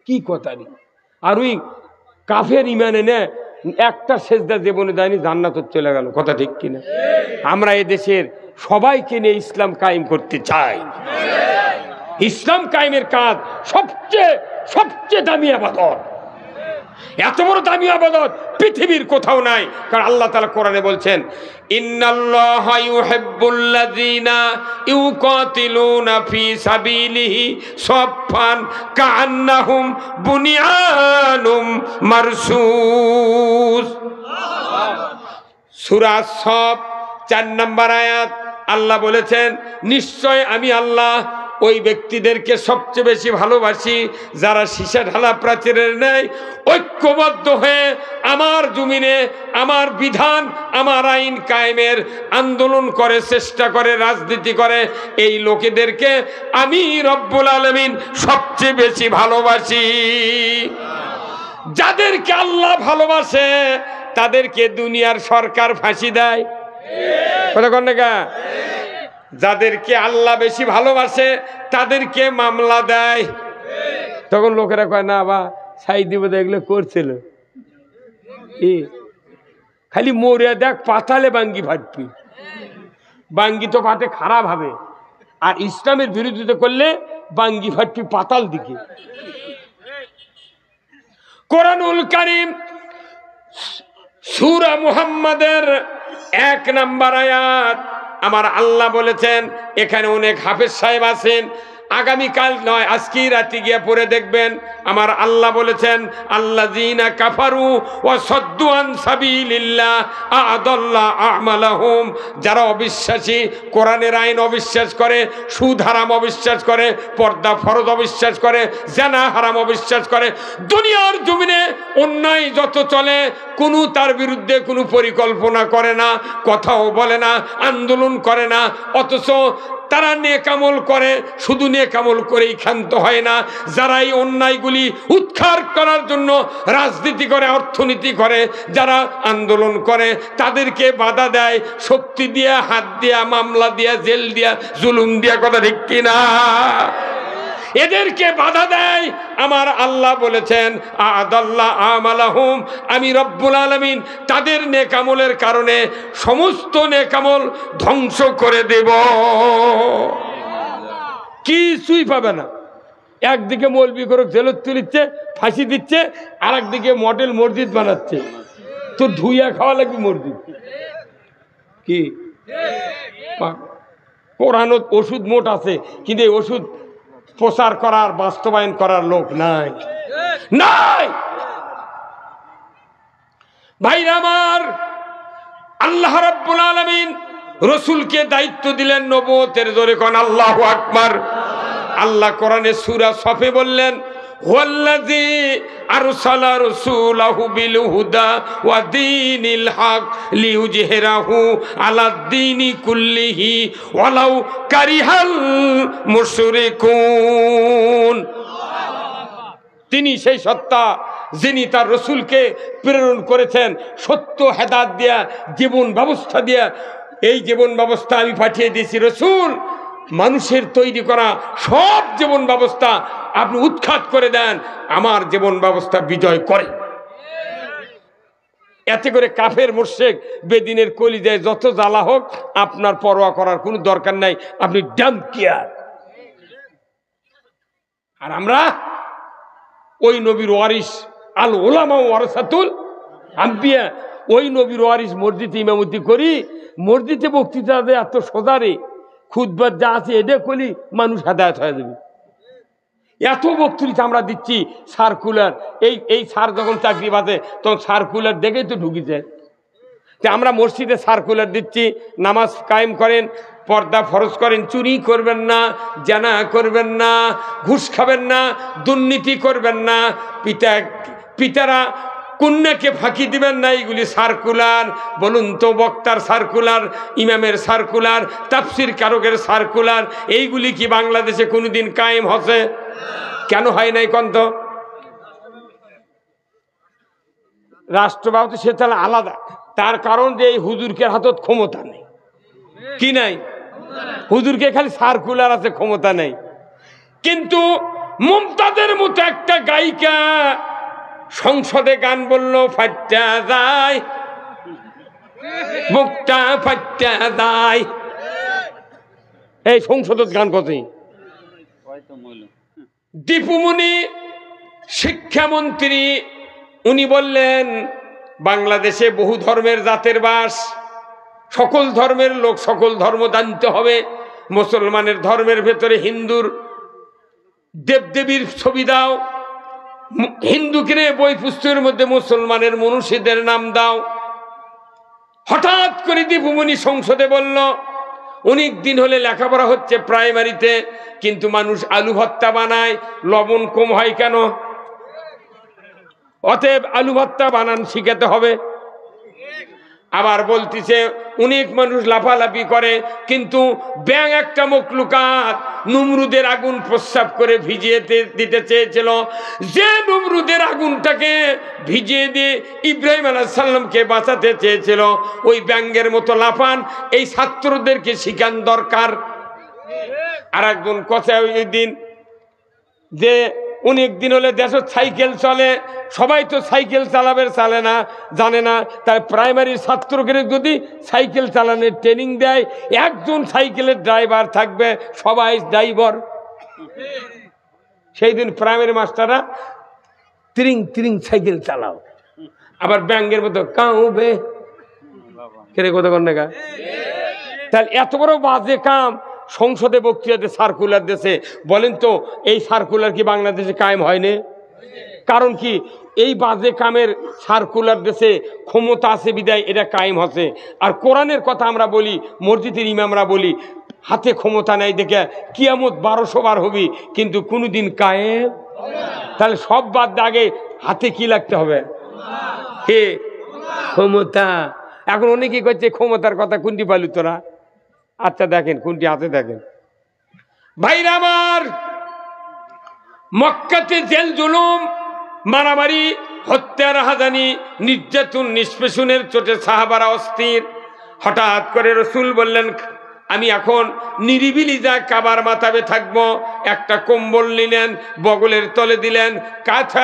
কি কথা রে! আর ওই কাফের ইমানে নে একটা সেজদা জীবনে দেয়নি, জান্নাতে চলে গেল। কথা ঠিক কিনা? আমরা এদেশের সবাইকে নিয়ে ইসলাম কায়েম করতে চাই। ইসলাম কায়েমের কাজ সবচেয়ে দামি ইবাদত। এত বড় দামি ইবাদত পৃথিবীর কোথাও নাই। কারণ আল্লাহ তাআলা কোরআনে বলছেন, ইন্নাল্লাহা ইউহিব্বুল্লাযীনা ইউকাতিলুনা ফী সাবিলিহি সাফফান কাআন্নাহুম বুনিয়ানুম মারসুস। সূরা সাফ 4 নম্বর আয়াত। আল্লাহ বলেছেন, নিশ্চয় আমি আল্লাহ ওই ব্যক্তিদেরকে সবচেয়ে বেশি ভালোবাসি যারা সীসা ঢালা প্রাচীরের ন্যায় ঐক্যবদ্ধ হয়ে আমার জমিনে আমার বিধান আমার আইন কায়েমের আন্দোলন করে, চেষ্টা করে, রাজনীতি করে। এই লোকেদেরকে আমি রব্বুল আলামিন সবচেয়ে বেশি ভালোবাসি। যাদেরকে আল্লাহ ভালোবাসে তাদেরকে দুনিয়ার সরকার ফাঁসি দেয়। কথা কন না? যাদেরকে আল্লাহ বেশি ভালোবাসে তাদেরকে মামলা দেয়। তখন লোকেরা কয়, না বা ছাই দিব, এগুলো করছিল খালি মরিয়া দেখ পাতালে বাঙ্গি ফাটবি। বাঙ্গি তো ফাটে খারাপ হবে, আর ইসলামের বিরোধিতা করলে বাঙ্গি ফাটবি পাতাল দিকে। কোরআনুল কারীম সূরা মুহাম্মাদের 1 নম্বর আয়াত আমার আল্লাহ বলেছেন, এখানে অনেক হাফেজ সাহেব আছেন, আগামীকাল নয় আজকেই রাতে গিয়ে পড়ে দেখবেন। আমার আল্লাহ বলেছেন, আল্লাযীনা কাফারু ওয়া সাদ্দু আন সাবিলিল্লাহ আ'দাল্লা আমালাহুম। যারা অবিশ্বাসী, কোরআনের আইন অবিশ্বাস করে, সুদ হারাম অবিশ্বাস করে, পর্দা ফরজ অবিশ্বাস করে, জিনা হারাম অবিশ্বাস করে, দুনিয়ার জমিনে অন্যায় যত চলে কোনো তার বিরুদ্ধে কোনো পরিকল্পনা করে না, কথাও বলে না, আন্দোলন করে না, অথচ তারা নেকামল করে। শুধু নেকামল করেই ক্ষান্ত হয় না, যারা এই অন্যায়গুলি উৎখাত করার জন্য রাজনীতি করে, অর্থনীতি করে, যারা আন্দোলন করে, তাদেরকে বাধা দেয় শক্তি দিয়া, হাত দিয়া, মামলা দিয়া, জেল দিয়া, জুলুম দিয়া। কথা ঠিক কিনা? এদেরকে বাধা দেয়। আমার আল্লাহ বলেছেন, আ'দাল্লা আমালাহুম, আমি রব্বুল আলামিন তাদের নেকামলের কারণে সমস্ত নেকামল ধ্বংস করে দেব। কিছুই পাবে না। একদিকে মৌলবি করে জেলত তুলিচ্ছে, ফাঁসি দিচ্ছে, আর একদিকে মডেল মসজিদ বানাচ্ছে। তো ধুইয়া খাওয়া লাগবে মসজিদ। কি কোরআন ওষুধ মোট আছে, কিন্তু এই ওষুধ প্রচার করার, বাস্তবায়ন করার লোক নাই। ভাইরা আমার, আল্লাহ রাব্বুল আলামিন রাসূলকে দায়িত্ব দিলেন নবুয়তের। জোরে কোন আল্লাহু আকবার। আল্লাহ কোরআনে সূরা সফে বললেন, হুয়াল্লাযী আরসালা রাসূলাহু বিল হুদা ওয়া দীনিল হক লিইয়ুযহিরাহু আলাদ-দীনি কুল্লিহি ওয়ালাউ কারিহাল মুশরিকুন। তিনি সেই সত্তা যিনি তার রসুলকে প্রেরণ করেছেন সত্য হেদায়েত দিয়া, জীবন ব্যবস্থা দিয়া। এই জীবন ব্যবস্থা আমি পাঠিয়ে দিয়েছি। রসুল মানুষের তৈরি করা সব জীবন ব্যবস্থা আপনি উৎখাত করে দেন, আমার জীবন ব্যবস্থা বিজয় করে। এতে করে কাফের মুশরিক বেদিনের কলিজায় যত জ্বালা হোক আপনার পরোয়া করার কোনো দরকার নাই, আপনি ড্যাম কেয়ার। আর আমরা ওই নবীর ওয়ারিস, আল উলামা ওয়ারাসাতুল আম্বিয়া, ওই নবীর ওয়ারিস মসজিদে ইমামতি করি। মসজিদে বক্তৃতা দেয় এত সোজারে, খুতবার যা আছে এটা কলি মানুষ হেদায়েত হয়ে যাবে। এত বক্তৃতা আমরা দিচ্ছি, সার্কুলার। এই স্যার যখন চাকরি বাজে তখন সার্কুলার দেখেই তো ঢুকি যায়। আমরা মসজিদে সার্কুলার দিচ্ছি, নামাজ কায়েম করেন, পর্দা ফরজ করেন, চুরি করবেন না, জানা করবেন না, ঘুষ খাবেন না, দুর্নীতি করবেন না, পিতারা কন্যাকে ফাঁকি দিবেন না। এইগুলি সার্কুলার। বলুন তো, বক্তার সার্কুলার, ইমামের সার্কুলার, তাফসির কারকের সার্কুলার, এইগুলি কি বাংলাদেশে কোনোদিন কায়েম হচ্ছে? কেন হয় নাই কন্ত? রাষ্ট্র ব্যবস্থা সে তাহলে আলাদা। তার কারণ যে এই হুজুরকে হাতত ক্ষমতা নেই। কি নাই? হুজুরকে খালি সার্কুলার আছে, ক্ষমতা নেই। কিন্তু মুমতাজের মতো একটা গায়িকা সংসদে গান বললো, ফাট্টা যায় বুকটা ফাট্টা যায়। এই সংসদের গান কতই। দীপুমণি শিক্ষামন্ত্রী উনি বললেন, বাংলাদেশে বহু ধর্মের জাতের বাস, সকল ধর্মের লোক সকল ধর্ম জানতে হবে। মুসলমানের ধর্মের ভেতরে হিন্দুর দেবদেবীর ছবি দাও, হিন্দুকে বই পুস্তকের মধ্যে মুসলমানের মনীষীদের নাম দাও। হঠাৎ করে দীপুমণি সংসদে বলল, অনেক দিন হলে লেখাপড়া হচ্ছে প্রাইমারিতে, কিন্তু মানুষ আলু ভর্তা বানায়, লবণ কম হয় কেন? অতএব আলু ভর্তা বানান শিখাতে হবে। আবার বলতেছে অনেক মানুষ লাফালাফি করে, কিন্তু ব্যাং একটা মখলুকাত নমরুদের আগুন প্রস্রাব করে ভিজিয়ে দিতে চেয়েছিল। যে নমরুদের আগুনটাকে ভিজিয়ে দিয়ে ইব্রাহিম আলাইহিস সালামকে বাঁচাতে চেয়েছিল, ওই ব্যাঙের মতো লাফান, এই ছাত্রদেরকে শিখান দরকার। আর একজন কথা ওই দিন যে অনেক দিন হলে দেশের সাইকেল চলে, সবাই তো সাইকেল চালাবে, চালে না, জানে না। তাই প্রাইমারির ছাত্রকে যদি সাইকেল চালানোর ট্রেনিং দেয়, একজন সাইকেলের ড্রাইভার থাকবে, সবাই ড্রাইভার। সেই দিন প্রাইমারি মাস্টাররা তিরিং তিরিং সাইকেল চালাও, আবার ব্যাঙ্গের মতো কাউবে কেরে কথা কর না। তাহলে এত বড় বাজে কাম সংসদে বক্তৃতাতে সার্কুলার দেশে। বলেন তো এই সার্কুলার কি বাংলাদেশে কায়েম হয়নি? কারণ কি এই বাজে কামের সার্কুলার দেশে ক্ষমতা আছে বিদায় এটা কায়েম হচ্ছে। আর কোরআনের কথা আমরা বলি, মসজিদের ইমামরা বলি, হাতে ক্ষমতা নাই দেখে কিয়ামত 1200 বার হবি, কিন্তু কোনোদিন কায়েম। তাহলে সব বাদ আগে হাতে কি লাগতে হবে? হে ক্ষমতা। এখন অনেকেই করছে ক্ষমতার কথা, কোনটি পালু তোরা? আচ্ছা দেখেন কোনটি হাতে, দেখেন ভাইরা আমার। মক্কাতে জেল জুলুম, মারামারি, হত্যা, রাহাজানি, নির্যাতন, নিষ্পেষণের চোটে সাহাবারা অস্থির। হঠাৎ করে রসুল বললেন, আমি এখন নিরিবিলি যা কাবার মাথাবে থাকবো। একটা কম্বল নিলেন, বগলের তলে দিলেন, কাছে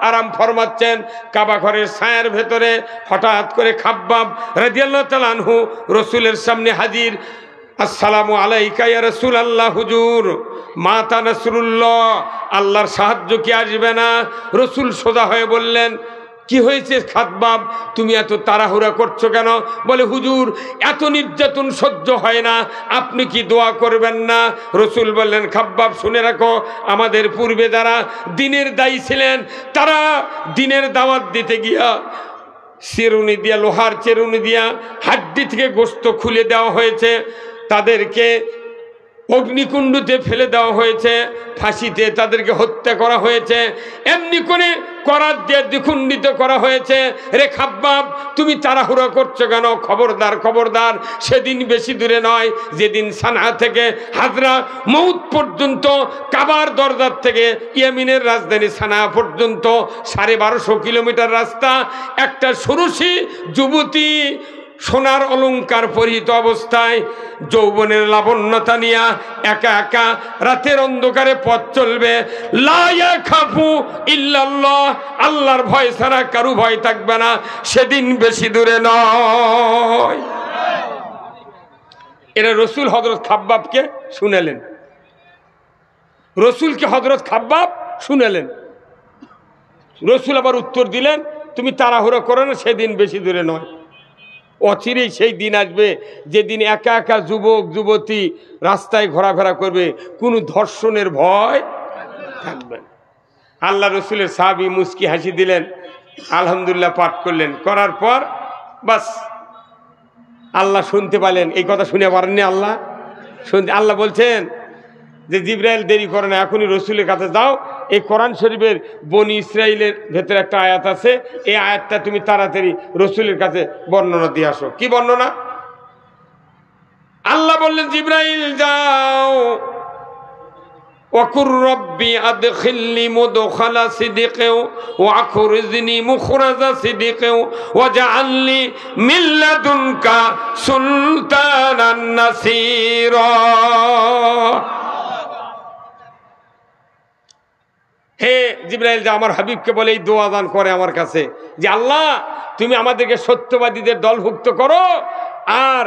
আরাম ফরমাচ্ছেন কাবা ঘরের ছায়ার ভেতরে। হঠাৎ করে খাব্বাব রাদিয়াল্লাহু তাআলা আনহু রসুলের সামনে হাজির। আসসালামু আলাইকা ইয়া রাসূলুল্লাহ। হুজুর, মাতা নাসরুল্লাহ, আল্লাহর সাহায্য কি আসবে না? রসুল সোজা হয়ে বললেন, কি হয়েছে খাব্বাব, তুমি এত তাড়াহুড়া করছো কেন? বলে, হুজুর এত নির্যাতন সহ্য হয় না, আপনি কি দোয়া করবেন না? রসুল বললেন, খাব্বাব শুনে রাখো, আমাদের পূর্বে যারা দিনের দায়ী ছিলেন, তারা দিনের দাওয়াত দিতে গিয়া চিরুনি দিয়া, লোহার চিরুনি দিয়া হাড্ডি থেকে গোশত খুলে দেওয়া হয়েছে, তাদেরকে অগ্নিকুণ্ডতে ফেলে দেওয়া হয়েছে, ফাঁসিতে তাদেরকে হত্যা করা হয়েছে, এমনি করে করাত দিয়ে দ্বিখণ্ডিত করা হয়েছে। রে খাব্বাব, তুমি তাড়াহুড়ো করছো কেন? খবরদার খবরদার, সেদিন বেশি দূরে নয়, যেদিন সানা থেকে হাজরা মউত পর্যন্ত, কাবার দরজার থেকে ইয়েমেনের রাজধানী সানা পর্যন্ত 1250 কিলোমিটার রাস্তা। একটা ষোড়শী যুবতী সোনার অলংকার পরিহিত অবস্থায়, যৌবনের লাবণ্যতা নিয়া একা একা রাতের অন্ধকারে পথ চলবে। লা ইয়াখাফু ইল্লাল্লাহ, আল্লাহর ভয় ছাড়া কারু ভয় থাকবে না, সেদিন বেশি দূরে নয়। এরা রসুল হযরত খাব্বাবকে শুনালেন, রসুলকে হযরত খাব্বাব শুনালেন। রসুল আবার উত্তর দিলেন, তুমি তাড়াহুড়ো করো না, সেদিন বেশি দূরে নয়। অচিরেই সেই দিন আসবে যেদিন একা একা যুবক যুবতী রাস্তায় ঘোরাফেরা করবে, কোনো ধর্ষণের ভয় থাকবে না। আল্লাহ রসুলের সাহাবী মুস্কি হাসি দিলেন, আলহামদুলিল্লাহ পাঠ করলেন। করার পর বাস আল্লাহ শুনতে পেলেন। এই কথা শুনে পারেননি আল্লাহ? শুনতে আল্লাহ বলছেন যে জিবরাইল দেরি করে না, এখনই রসুলের কাছে যাও। এই কোরআন শরীফের বনি ইসরাইলের ভেতরে একটা আয়াত আছে, এই আয়াতটা তুমি তাড়াতাড়ি রসুলের কাছে বর্ণনা দিয়ে আসো। কি বর্ণনা? আল্লাহ বললেন, জিবরাইল যাও, ওয়াকুর রব্বি আদখিলনি মুদখালা সিদকিন ওয়া আখরিজনি মুখরাজা সিদকিন ওয়াজআলনি মিন লাদুনকা সুলতানান নাসীরা। হে জিবরাইল যা আমার হাবিবকে বলে এই দোয়া দান করে আমার কাছে যে আল্লাহ তুমি আমাদেরকে সত্যবাদীদের দলভুক্ত করো, আর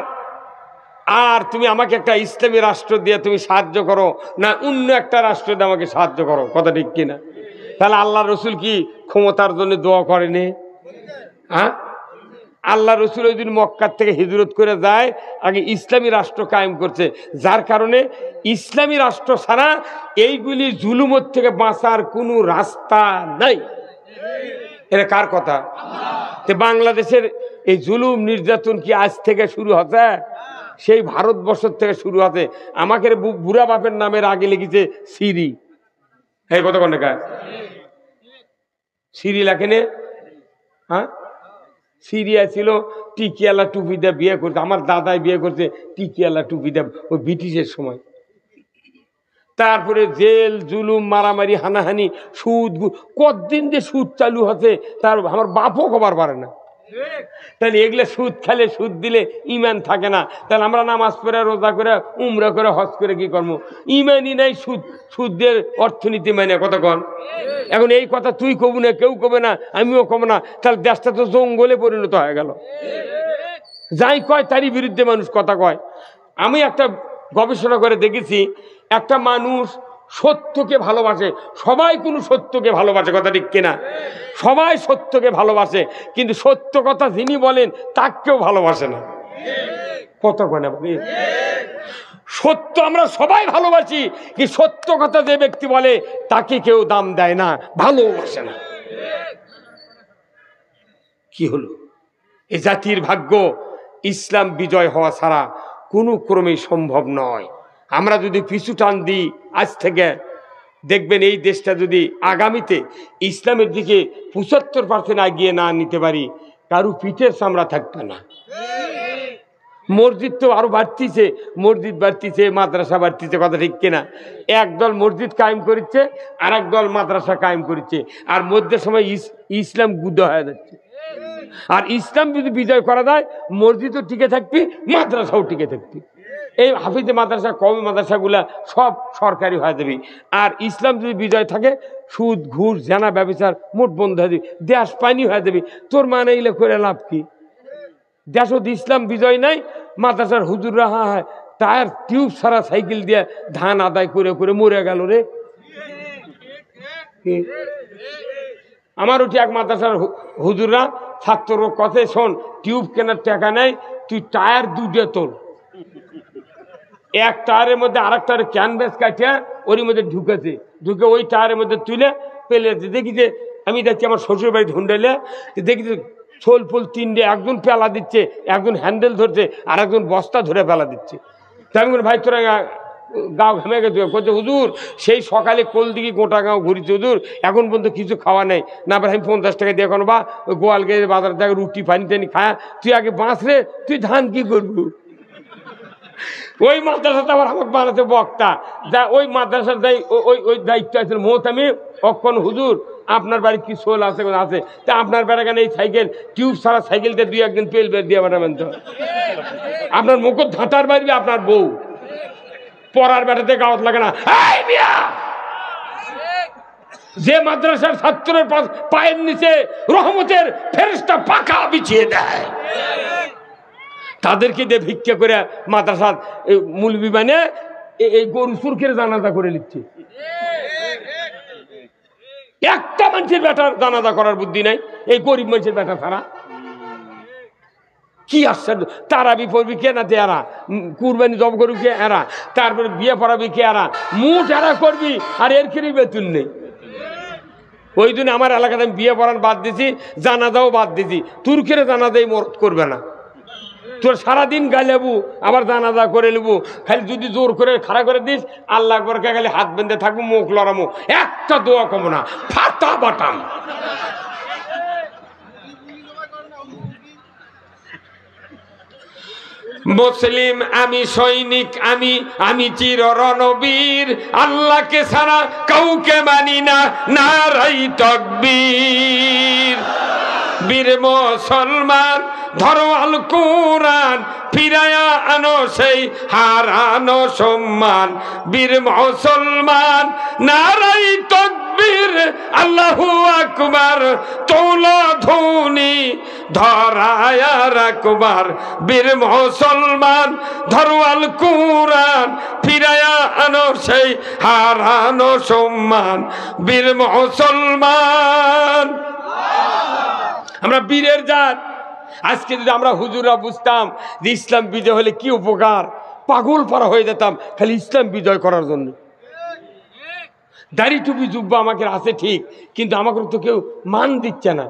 আর তুমি আমাকে একটা ইসলামী রাষ্ট্র দিয়ে তুমি সাহায্য করো, না অন্য একটা রাষ্ট্র দিয়ে আমাকে সাহায্য করো। কথা ঠিক কিনা? তাহলে আল্লাহ রসুল কি ক্ষমতার জন্য দোয়া করেনি? হ্যাঁ, আল্লাহ রসুল ওই দিন মক্কার থেকে হিজরত করে যায়, আগে ইসলামী রাষ্ট্র কায়েম করছে, যার কারণে ইসলামী রাষ্ট্র ছাড়া এইগুলি জুলুমের থেকে বাঁচার কোনো রাস্তা নাই। এটা কার কথা? বাংলাদেশের এই জুলুম নির্যাতন কি আজ থেকে শুরু হচ্ছে? সেই ভারতবর্ষ থেকে শুরু হচ্ছে। আমাকে বুড়া বাপের নামের আগে লিখেছে সিরি। এই কত কন্যা সিরি লেখেনে? হ্যাঁ, সিরিয়া ছিল টিকিয়ালা টুপি দিয়ে বিয়ে করছে, আমার দাদাই বিয়ে করছে টিকিয়ালা টুপি দিয়ে, ওই ব্রিটিশের সময়। তারপরে জেল জুলুম মারামারি হানাহানি সুদ, কতদিন যে সুদ চালু হচ্ছে তার আমার বাপও খবর পারে না। তাহলে এগুলো সুদ খেলে সুদ দিলে ইমান থাকে না, তাহলে আমরা নামাজ পড়ে রোজা করে উমরা করে হজ করে কি করবো? ইমানই নাই, সুদের অর্থনীতি মানে কথা কন। এখন এই কথা তুই কবু না, কেউ কবে না, আমিও কব না, তাহলে দেশটা তো জঙ্গলে পরিণত হয়ে গেল। যাই কয় তারই বিরুদ্ধে মানুষ কথা কয়। আমি একটা গবেষণা করে দেখেছি, একটা মানুষ সত্যকে ভালোবাসে, সবাই কোনো সত্যকে ভালোবাসে, কথা ঠিক কিনা? সবাই সত্যকে ভালোবাসে, কিন্তু সত্য কথা যিনি বলেন তাকেও ভালোবাসে না। কত কয় না? সত্য আমরা সবাই ভালোবাসি, কি সত্য কথা যে ব্যক্তি বলে তাকে কেউ দাম দেয় না, ভালোবাসে না। কি হলো? এই জাতির ভাগ্য ইসলাম বিজয় হওয়া ছাড়া কোনো ক্রমেই সম্ভব নয়। আমরা যদি পিছু টান দিই আজ থেকে, দেখবেন এই দেশটা যদি আগামীতে ইসলামের দিকে ৭৫% এগিয়ে না নিতে পারি, কারো পিঠের চামড়া থাকবে না। মসজিদ তো আরো বাড়তিছে, মসজিদ বাড়তিছে, মাদ্রাসা বাড়তিছে, কথা ঠিক কিনা? একদল মসজিদ কায়েম করেছে, আর একদল মাদ্রাসা কায়েম করেছে, আর মধ্যে সময় ইসলাম গুদ হয়ে যাচ্ছে। আর ইসলাম যদি বিজয় করা যায়, মসজিদও টিকে থাকবি, মাদ্রাসাও টিকে থাকবি। এই হাফিজে মাদ্রাসা কওমি মাদ্রাসাগুলা সব সরকারি হয়ে যাবে। আর ইসলাম যদি বিজয় থাকে, সুদ ঘুষ জানা ব্যবচার মোট বন্ধ হয়ে যাবে, দেশ পানি হয়ে যাবে। তোর মানে এগুলো করে লাভ কি? দেশত ইসলাম বিজয় নাই, মাদ্রাসার হুজুররা হয় টায়ার টিউব ছাড়া সাইকেল দিয়ে ধান আদায় করে করে মরে গেল রে। আমার উঠি এক মাদ্রাসার হুজুররা ছাত্র কথা, শোন টিউব কেনার টাকা নেই, তুই টায়ার দুটো তোল, এক টায়ারের মধ্যে আর এক টায়ারের ক্যানভাস কাটিয়া ওর মধ্যে ঢুকেছে, ঢুকে ওই টায়ারের মধ্যে তুলে পেলে দেখি যে, আমি দেখছি আমার শ্বশুর বাড়ি ঢুন্ডাইলে দেখি যে ছোল ফুল তিনটে, একজন পেলা দিচ্ছে, একজন হ্যান্ডেল ধরছে, আর একজন বস্তা ধরে পেলা দিচ্ছে। তাই আমি ভাই তোরা গাঁও ঘেমে গেছে, বলছে হুজুর সেই সকালে কোল দিকে গোটা গাঁও ঘুরিছে হুজুর, এখন পর্যন্ত কিছু খাওয়া নেই। না আমি 50 টাকা দিয়ে কোনো বা ওই গোয়াল গিয়ে বাজার থেকে রুটি পানি টানি খায়া, তুই আগে বাঁচ রে, তুই ধান কি করবো? ওই মাদ্রাসাতে আবার আমাকে বানাতে বক্তা, যা ওই মাদ্রাসার যাই ওই দায়িত্ব আছে মোহতামি অক্ষণ, হুজুর আপনার বাড়ি কি সোল আছে আছে, তা আপনার বেড়া কেন এই সাইকেল টিউব ছাড়া সাইকেল দিয়ে 2-1 তেল বের দিয়ে বানাবেন তো? আপনার মুখ ধাঁটার বাড়ি আপনার বউ পড়ার বেড়াতে গাওয়াত লাগে না। যে মাদ্রাসার ছাত্রের পায়ের নিচে রহমতের ফেরেশতা পাখা বিছিয়ে দেয়, তাদেরকে দিয়ে ভিক্ষা করে মাদ্রাসার মুলবি বানিয়ে এই গরু সুরখের জানাজা করে নিচ্ছে। একটা মানুষের বেটার জানাজা করার বুদ্ধি নাই এই গরিব মানুষের বেটা ছাড়া। কি আশ্চর্য! তারাবি পড়বি কে না এরা, কুরবানি জব করবি কে এরা, তারপরে বিয়ে পড়াবি কে এরা, মুঠ এরা করবি, আর এর খেয়ে বেতন নেই। ওই জন্য আমার এলাকাতে আমি বিয়ে পড়ান বাদ দিছি, জানাজাও বাদ দিছি। তুর্কের জানাজাই মরদ করবে না, তোর সারাদিন গালেবু আবার জানাজা করে নেবু, খালি যদি জোর করে খাড়া করে দিস আল্লাহ একবার খালি হাত বেঁধে থাকবো, মুখ লড়ামো, একটা দোয়া কমো না, ফাটা বাটাম। মুসলিম আমি, সৈনিক আমি, আমি চির রণবীর, আল্লাহকে ছাড়া কাউকে মানি না, নারাই তাকবীর। বীর মুসলমান ধরো আল কোরআন, ফিরায়া আনো সেই হারানো সম্মান। বীর মুসলমান নারাই তাকবীর, আল্লাহু আকবার, তোলো ধ্বনি ধরায়া রাখবার। বীর মুসলমান ধরো আল কোরআন, ফিরায়া আনো সেই হারানো সম্মান। বীর মুসলমান আমরা বীরের জাত। আজকে যদি আমরা হুজুরা বুঝতাম যে ইসলাম বিজয় হলে কি উপকার, পাগল পারা হয়ে যেতাম খালি ইসলাম বিজয় করার জন্য। দাড়ি টুপি জুব্বা আমাকে আছে ঠিক, কিন্তু আমাকে তো কেউ মান দিচ্ছে না।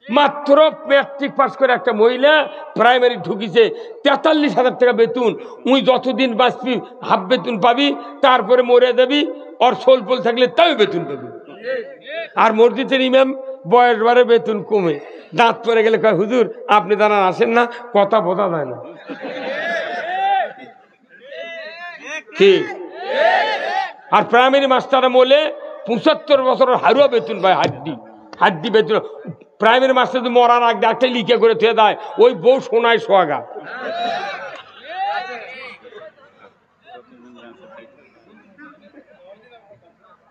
মাত্র ম্যাট্রিক পাস করে একটা মহিলা প্রাইমারি ঢুকিছে, 43,000 টাকা বেতন। উই যতদিন বাঁচবি হাফ বেতন পাবি, তারপরে মরে যাবি, ওর সোলপোল থাকলে তাও বেতন পাবি। আর মসজিদের ইমাম বয়স বাড়ে বেতন কমে, দাঁত পরে গেলে কয় হুজুর আপনি দাঁড়ান আসেন না, কথা বোঝা যায় না। ঠিক। আর প্রাইমারি মাস্টার বলে 75 বছরের হারুয়া বেতন পায়, হাড্ডি বেতন। প্রাইমারি মাস্টার যদি মরার আগে একটা লিখে করে থুয়ে দেয়, ওই বউ শোনায় সোয়াগা।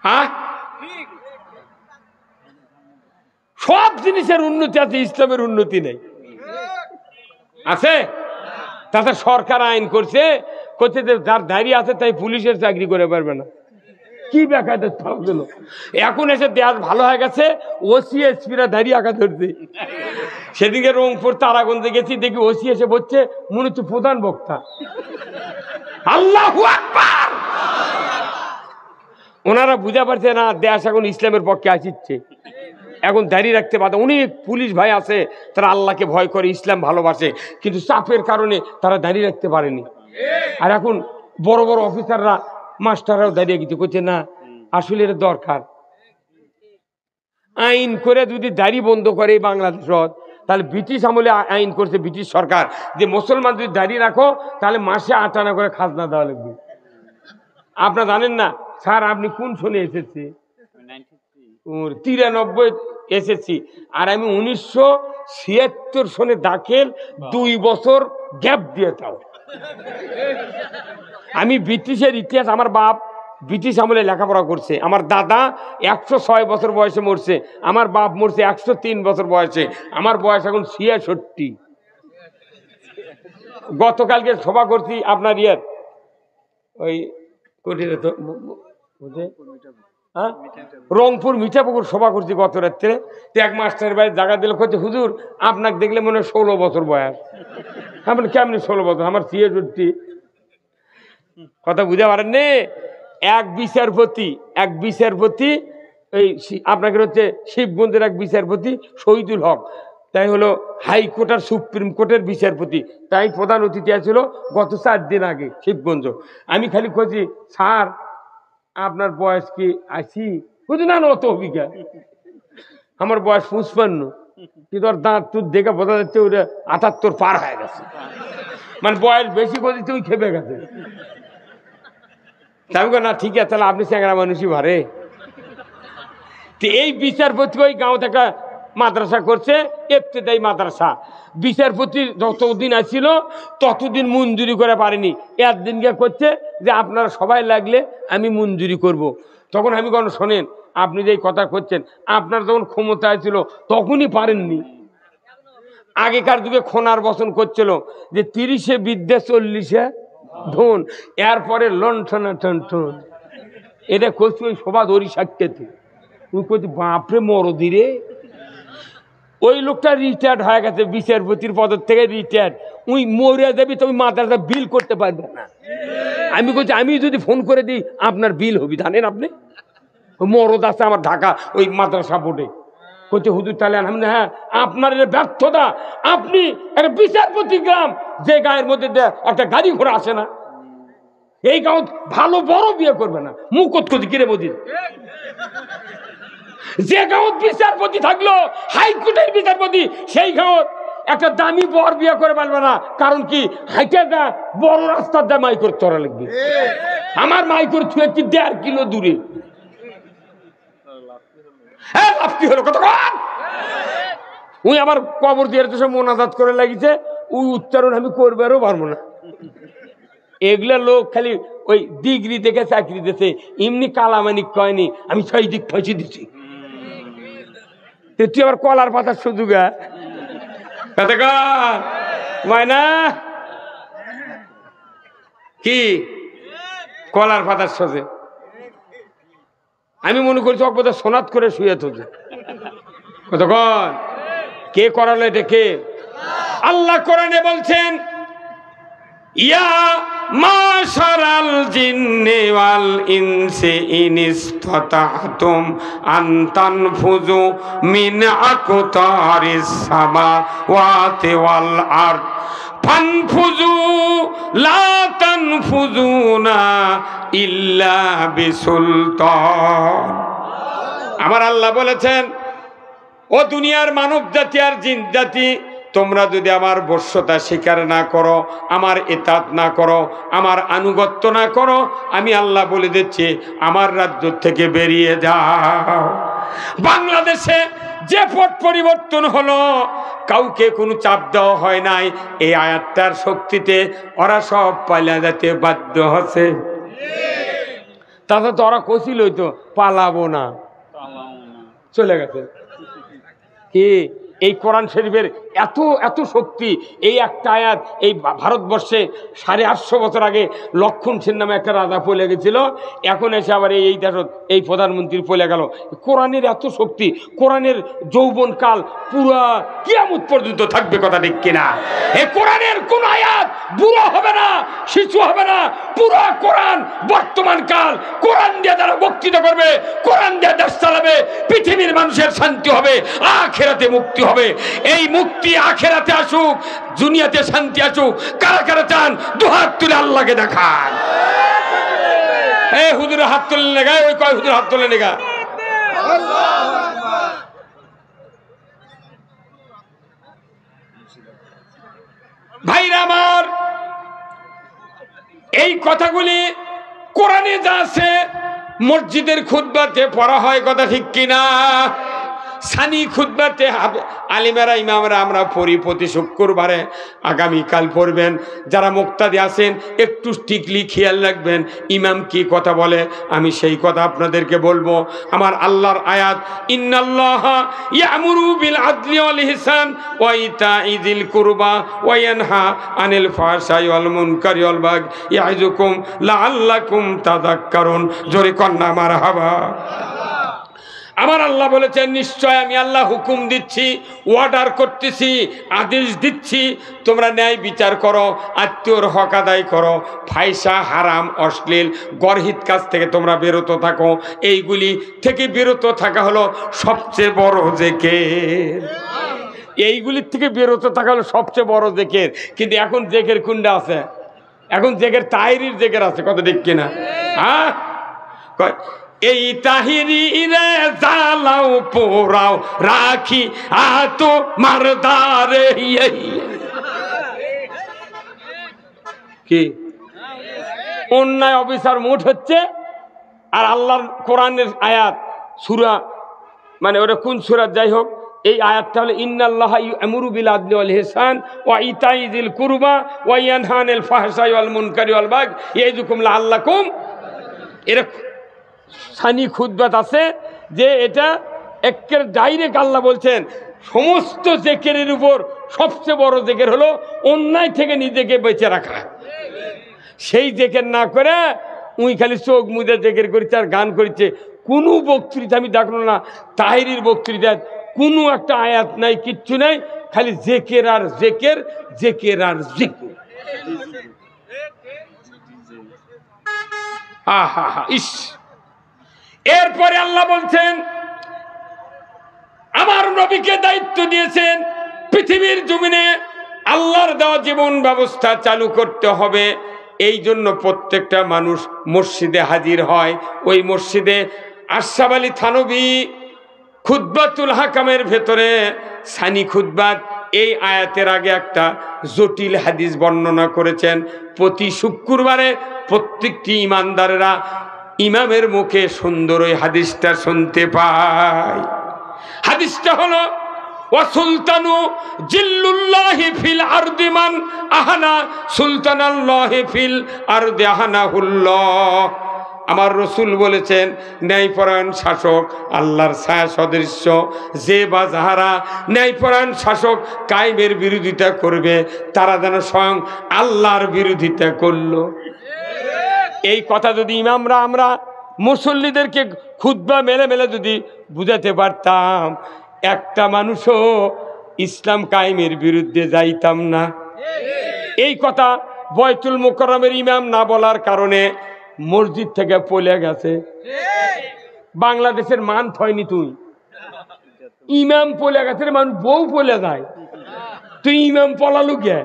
হ্যাঁ, সব জিনিসের উন্নতি আছে, ইসলামের উন্নতি নেই। আছে? তাতে সরকার আইন করছে, যার দাঁড়িয়ে আছে তাই পুলিশের চাকরি করে পারবে না। কি বেকায়দা দিল। এখন এসে দেশ ভালো হয়ে গেছে, ওসি এসপিরা দাঁড়িয়ে আঁকা ধরছে। সেদিকে রংপুর তারাগঞ্জে গেছি, দেখি ওসি এসে বলছে মনে হচ্ছে প্রধান বক্তা। আল্লাহু আকবার। ওনারা বুঝা পারছে না দেশ এখন ইসলামের পক্ষে আসছে, এখন দাঁড়িয়ে রাখতে পারে। অনেক পুলিশ ভাই আছে তারা আল্লাহকে ভয় করে, ইসলাম ভালোবাসে, কিন্তু চাপের কারণে তারা দাঁড়িয়ে রাখতে পারেনি। আর এখন বড় বড় অফিসাররা মাস্টাররাও দাঁড়িয়ে গেছে, করছে না আসলে এটা দরকার। আইন করে যদি দাড়ি বন্ধ করে বাংলাদেশ, তাহলে ব্রিটিশ আমলে আইন করছে ব্রিটিশ সরকার যে মুসলমান যদি দাঁড়িয়ে রাখো তাহলে মাসে 8 আনা করে খাজনা দেওয়া লাগবে। আপনারা জানেন না স্যার, আপনি কোন সনে এসেছে? 93 এসেছি, আর আমি 1976 সনে দাখিল, 2 বছর গ্যাপ দিয়ে তাও। আমি ব্রিটিশের ইতিহাস, আমার বাপ ব্রিটিশ আমলে লেখাপড়া করছে, আমার দাদা 106 বছর বয়সে মরছে, আমার বাপ মরছে 103 বছর বয়সে, আমার বয়স এখন 66। গতকালকে সভা করছি আপনার ওই কোটিরে তো রংপুর মিঠাপুকুর সভা করছি গত রাত্রে। এক মাস্টারের বাড়ি জায়গা দিলে করছে হুজুর আপনাকে দেখলে মনে হয় 16 বছর বয়স। আপনি কেমনি 16 বছর? আমার 66। কথা বুঝতে পারেন নি? এক বিচারপতি এই আপনাকে হচ্ছে শিবগঞ্জের এক বিচারপতি শহীদুল হক, তাই হলো হাইকোর্ট আর সুপ্রিম কোর্টের বিচারপতি, তাই প্রধান অতিথি আছিল গত 4 দিন আগে শিবগঞ্জ। আমি খালি খুঁজি স্যার আপনার বয়স কি 80? বুঝি না অত অভিজ্ঞা, আমার বয়স 55, কিন্তু ওর দাঁত তুই দেখে বোঝা যাচ্ছে ওটা 78 পার হয়ে গেছে, মানে বয়স বেশি করে তুই খেপে গেছে। না ঠিক আছে, তাহলে আপনি চ্যাংরা মানুষই ভারে। তো এই বিচারপতি ওই গাঁওতে একটা মাদ্রাসা করছে, ইবতেদায়ী মাদ্রাসা। বিচারপতি যতদিন আসছিল ততদিন মঞ্জুরি করে পারেনি, একদিনকে করছে যে আপনারা সবাই লাগলে আমি মঞ্জুরি করব। তখন আমি কোনো শোনেন, আপনি যে কথা করছেন, আপনার যখন ক্ষমতায় ছিল তখনই পারেননি। আগেকার যুগে খোনার বচন করছিল যে 30-এ বিদ্যে 40-এ ধন, এরপরে লণ্ঠনা টন। এটা করছি ওই সভা ধরি সাক্ষাতে। ওই করছি বাপরে মরদিরে, ওই লোকটা রিটায়ার্ড হয়ে গেছে বিচারপতির পদ থেকে রিটায়ার্ড। ওই মরিয়া যাবি তুমি মাদ্রাসা বিল করতে পারবে না। আমি বলছি আমি যদি ফোন করে দিই আপনার বিল হবি, জানেন আপনি? মরদ আছে আমার ঢাকা ওই মাদ্রাসা বোর্ডে। বলছে হুজুর তাহলে হ্যাঁ আপনার ব্যর্থতা, আপনি একটা বিচারপতি গ্রাম, যে গায়ের মধ্যে একটা গাড়ি ঘোড়া আসে না, এই গাঁও ভালো বড় বিয়ে করবে না, মুখত করছি কিরে মোদির। যে গাঁও বিচারপতি থাকলো হাইকোর্টের বিচারপতি, সেই গাঁও একটা দামি বর বিয়ে করে পারবে না, কারণ কি হাইটে যা বড় রাস্তার যা মাই করে তোরা লাগবে। আমার মাই করে ছুঁয়েছি 1.5 কিলো দূরে। হ্যাঁ লাভ কি হলো কতক্ষণ? উনি আমার কবর দিয়ে তো সব মোনাজাত করে লাগিছে, ওই উচ্চারণ আমি করবারও পারবো না। এগুলা লোক খালি ওই ডিগ্রি দেখে চাকরি দিতেছে, এমনি কালামানিক কয়নি আমি 6 দিক ফাঁসি দিচ্ছি। তুই আবার কলার পাতার সুযোগ মায়না কি কলার পাতার সোজে আমি মনে করছি অকবতা সোনাত করে শুয়ে তোজে কতক্ষণ কে করালো এটাকে? আল্লাহ কোরআনে বলছেন ইয়া মাশারাল জিন্নি ওয়াল ইনসি ইন ইসতাতাতুম আন তানফুযু মিন আকতারিস সামাওয়াতি ওয়াল আরদ ফানফুযু লা তানফুযুনা ইল্লা বিসুলতান। আমার আল্লাহ বলেছেন ও দুনিয়ার মানব জাতি আর জিন জাতি, তোমরা যদি আমার বশ্যতা স্বীকার না করো, আমার ইতাত না করো, আমার আনুগত্য না করো, আমি আল্লাহ বলে দিচ্ছি আমার রাজ্য থেকে বেরিয়ে যাও। বাংলাদেশে যে পট পরিবর্তন হলো কাউকে কোনো চাপ দেওয়া হয় নাই, এই আয়াতটার শক্তিতে ওরা সব পালিয়ে যেতে বাধ্য হচ্ছে। তাতে তো ওরা কছিল হইতো পালাবো না, চলে গেছে। কি এই কোরআন শরীফের এত এত শক্তি, এই একটা আয়াত এই ভারতবর্ষে 850 বছর আগে লক্ষণ সেন নামে একটা রাজা পলে গেছিল, এখন এসে আবার এই দেশত এই প্রধানমন্ত্রী পলে গেল। কোরআনের এত শক্তি, কোরআনের যৌবন কাল পুরা কিয়ামত পর্যন্ত থাকবে, কথা ঠিক কিনা? এই কোরআনের কোন আয়াত বুড়ো হবে না, শিশু হবে না। পুরা কোরআন বর্তমান কাল, কোরআন দিয়ে যারা বক্তৃতা করবে, কোরআন দিয়ে দেশ চালাবে, পৃথিবীর মানুষের শান্তি হবে, আখিরাতে মুক্তি হবে। এই মুক্তি আখিরাতে আসুক, দুনিয়াতে শান্তি আসুক। কারা কারা চান দুহাত তুলে আল্লাহকে দেখান। এই হুজুরের হাত তুলে নেগা, ওই কয় হুজুর হাত তুলে নেগা। ভাইরা আমার, এই কথাগুলি কোরআনে যা আছে মসজিদের খুতবাতে পড়া হয়, কথা ঠিক কিনা? সানি খুতবাতে আলিমেরা ইমামরা আমরা পড়ি প্রতি শুক্রবারে, আগামীকাল পড়বেন। যারা মুক্তাদি আছেন একটু স্ট্রিক্টলি খেয়াল রাখবেন ইমাম কি কথা বলে, আমি সেই কথা আপনাদেরকে বলবো। আমার আল্লাহর আয়াত ইন্নাল্লাহা ইয়ামুরু বিল আদলি ওয়াল ইহসান ওয়া ইতাই যিল কুরবা ওয়া ইয়ানহা আনিল ফাহশাই ওয়াল মুনকারি ওয়াল বাগই ইয়াইযুকুম লাআল্লাকুম তাযাক্কারুন। জোরে কন্না মারহাবা। আমার আল্লাহ বলেছেন নিশ্চয় আমি আল্লাহ হুকুম দিচ্ছি, অর্ডার করতেছি, আদেশ দিচ্ছি, তোমরা ন্যায় বিচার করো, আত্মীয়র হক আদায় করো, ফায়সা হারাম অশ্লীল গর্হিত কাজ থেকে তোমরা বিরত থাকো। এইগুলি থেকে বিরত থাকা হলো সবচেয়ে বড় জিকির। এইগুলির থেকে বিরত থাকা হলো সবচেয়ে বড় জিকির। কিন্তু এখন জিকির কোনটা আছে? এখন জিকির তাহিরির জিকির আছে, কত ঠিক কিনা? হ্যাঁ, এই তাহিরি রে জ্বালাও পোড়াও রাখি আতো মারদারে। কি অন্যায় অবিচার মোট হচ্ছে, আর আল্লাহর কোরআনের আয়াত সূরা, মানে ওটা কোন সূরা যাই হোক, এই আয়াতটা হলো ইন্নাল্লাহা ইয়ামুরু বিল আদলি ওয়াল ইহসান ওয়া ইতাই যিল কুরবা ওয়া ইয়ানহা আনিল ফাহশাই ওয়াল মুনকারি ওয়াল বাগই ইয়াইযুকুম লাআল্লাকুম। এর সানি খুতবাত আছে যে এটা একের ডাইরেক্ট আল্লাহ বলছেন সমস্ত জিকিরের উপর সবচেয়ে বড় জিকির হলো অন্যায় থেকে নিজেকে বেঁচে রাখা। সেই জিকির না করে উই খালি চোখ মুজে জিকির করছে আর গান করছে। কোনো বক্তৃতা আমি দেখলো না, তাহিরির বক্তৃতায় কোনো একটা আয়াত নাই, কিচ্ছু নাই, খালি জিকির আর জিকির, জিকির আর জিকির। আহা হা ইস। এরপরে আল্লাহ বলছেন আমার নবীকে দায়িত্ব দিয়েছেন পৃথিবীর জমিনে আল্লাহর দেওয়া জীবন ব্যবস্থা চালু করতে হবে। এই জন্য প্রত্যেকটা মানুষ মসজিদে হাজির হয়। ওই মসজিদে আশরাফ আলী থানভী খুতবাতুল হাকামের ভেতরে সানি খুতবাত এই আয়াতের আগে একটা জটিল হাদিস বর্ণনা করেছেন। প্রতি শুক্রবারে প্রত্যেকটি ইমানদারেরা ইমামের মুখে সুন্দর ওই হাদিসটা শুনতে পায়। হাদিসটা হলো ওয়াসুলতানু জিল্লুল্লাহি ফিল আরদি মান আহানা সুলতানাল্লাহি ফিল আরদি আহানাহুল্লাহ। আমার রসুল বলেছেন, ন্যায়পরায়ণ শাসক আল্লাহর ছায়া সদৃশ্য, যে বা যাহারা ন্যায়পরায়ণ শাসক কায়েমের বিরোধিতা করবে তারা যেন স্বয়ং আল্লাহর বিরোধিতা করল। এই কথা যদি ইমামরা আমরা মুসল্লিদেরকে খুতবা মেলে মেলে যদি বুঝাতে পারতাম, একটা মানুষও ইসলাম কায়েমের বিরুদ্ধে যাইতাম না। এই কথা বয়তুল মুকাররমের ইমাম না বলার কারণে মসজিদ থেকে পলে গেছে। বাংলাদেশের মান হয়নি, তুই ইমাম পলে গেছে, মানুষ বউ পলে যায়, তুই ইমাম পলালু কে?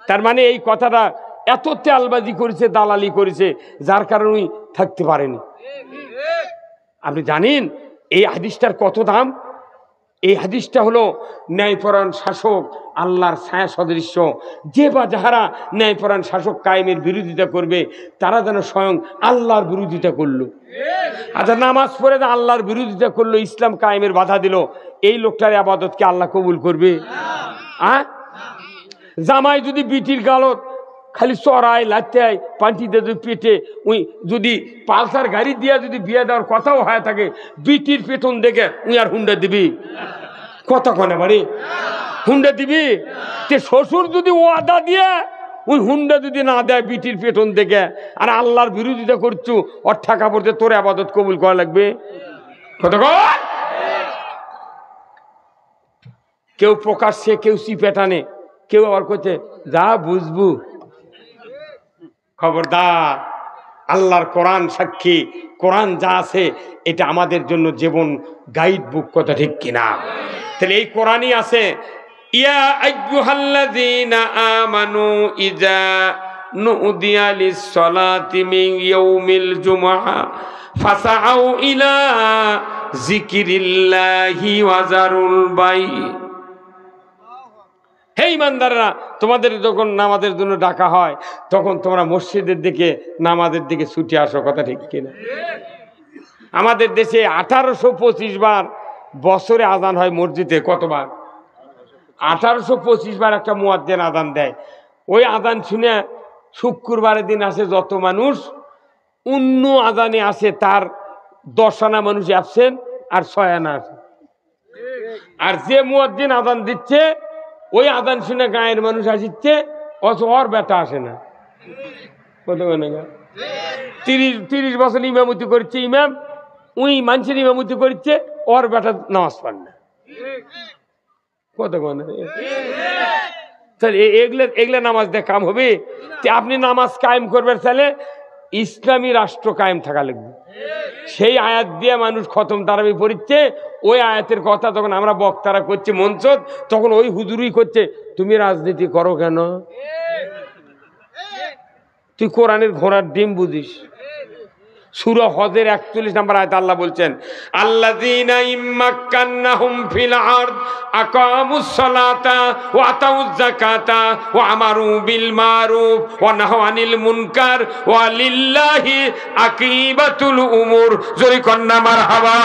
তার মানে এই কথাটা এত তেলবাজি করেছে, দালালি করেছে, যার কারণে থাকতে পারেনি। আপনি জানেন এই হাদিসটার কত দাম? এই হাদিসটা হলো ন্যায়পরায়ণ শাসক আল্লাহর ছায়া সদৃশ্য, যে বা যাহারা ন্যায়পরায়ণ শাসক কায়েমের বিরোধিতা করবে তারা যেন স্বয়ং আল্লাহর বিরোধিতা করলো। আচ্ছা, নামাজ পড়ে আল্লাহর বিরোধিতা করলো, ইসলাম কায়েমের বাধা দিল, এই লোকটার আবাদতকে আল্লাহ কবুল করবে? জামাই যদি বিটির গালত খালি চড়ায় লাত্তায় পান্টিতে যদি পেটে উই যদি পালসার গাড়ি দিয়া যদি বিয়ে দেওয়ার কথাও হয় থাকে, বিটির পেতন দেখে উই আর হুন্ডা দিবি? কথা কনে বাড়ি হুন্ডা দিবি? তে শ্বশুর যদি ওয়াদা দিয়ে ওই হুন্ডা যদি না দেয় বিটির পেতন দেখে, আর আল্লাহর বিরোধিতা করছু, ওর ঠাকা পড়তে তোর আবাদত কবুল করা লাগবে? কথা কন। কেউ প্রকাশ্যে, কেউ চিপেটানে, কেউ আবার করছে যা বুঝবু। খবরদার, আল্লাহর কোরআন সাক্ষী, কোরআন যা আছে এটা আমাদের জন্য জীবন গাইড বুক, কথা ঠিক কিনা? তাহলে এই কোরআনই আছে, ইয়া আইয়ুহাল্লাযীনা আমানু ইযা নুদিয়া লিস-সালাতি মিন ইয়াউমিল জুমআহ ফাসআউ ইলা যিকরিল্লাহি ওয়া যারুল বাই। হে ইমানদাররা, তোমাদের যখন নামাজের জন্য ডাকা হয় তখন তোমরা মসজিদের দিকে, নামাজের দিকে ছুটে আসো, কথা ঠিক কিনা? আমাদের দেশে 1825 বার বছরে আজান হয় মসজিদে। কতবার? 1825 বার একটা মুয়াজ্জিন আজান দেয়। ওই আজান শুনে শুক্রবারের দিন আসে যত মানুষ, অন্য আজানে আসে তার 10 আনা মানুষ অ্যাবসেন্ট আর 6 আনা আসে। আর যে মুয়াজ্জিন আজান দিচ্ছে ওই আজান শুনে গায়ের মানুষ আসিচ্ছে, অথচ ওর বেটা আসে না। কত 30 বছর ইমামতি করছে ইমাম, ওই মানুষের ইমামতি করছে, ওর বেটা নামাজ পড়ে না। কত এগুলা নামাজ দিয়ে কাম হবে? আপনি নামাজ কায়েম করবেন তাহলে ইসলামী রাষ্ট্র কায়েম থাকা লাগবে। সেই আয়াত দিয়ে মানুষ খতম তারাবি পড়ছে, ওই আয়াতের কথা তখন আমরা বক্তারা করছি মঞ্চ, তখন ওই হুজুরই করছে তুমি রাজনীতি করো কেন? তুই কোরআনের ঘোড়ার ডিম বুঝিস? সূরা হজের 41 নম্বর আয়াতে আল্লাহ বলছেন, আল্লাযীনা ইম্মাক্কান্নাহুম ফিল আরদ আকামুস সালাতা ওয়া আতাউয যাকাতা ওয়া আমারু বিল মারুফ ওয়া নাহাউ আনিল মুনকার ওয়া লিল্লাহি আকিবাতুল উমুর। জোরে কন্না মারহাবা।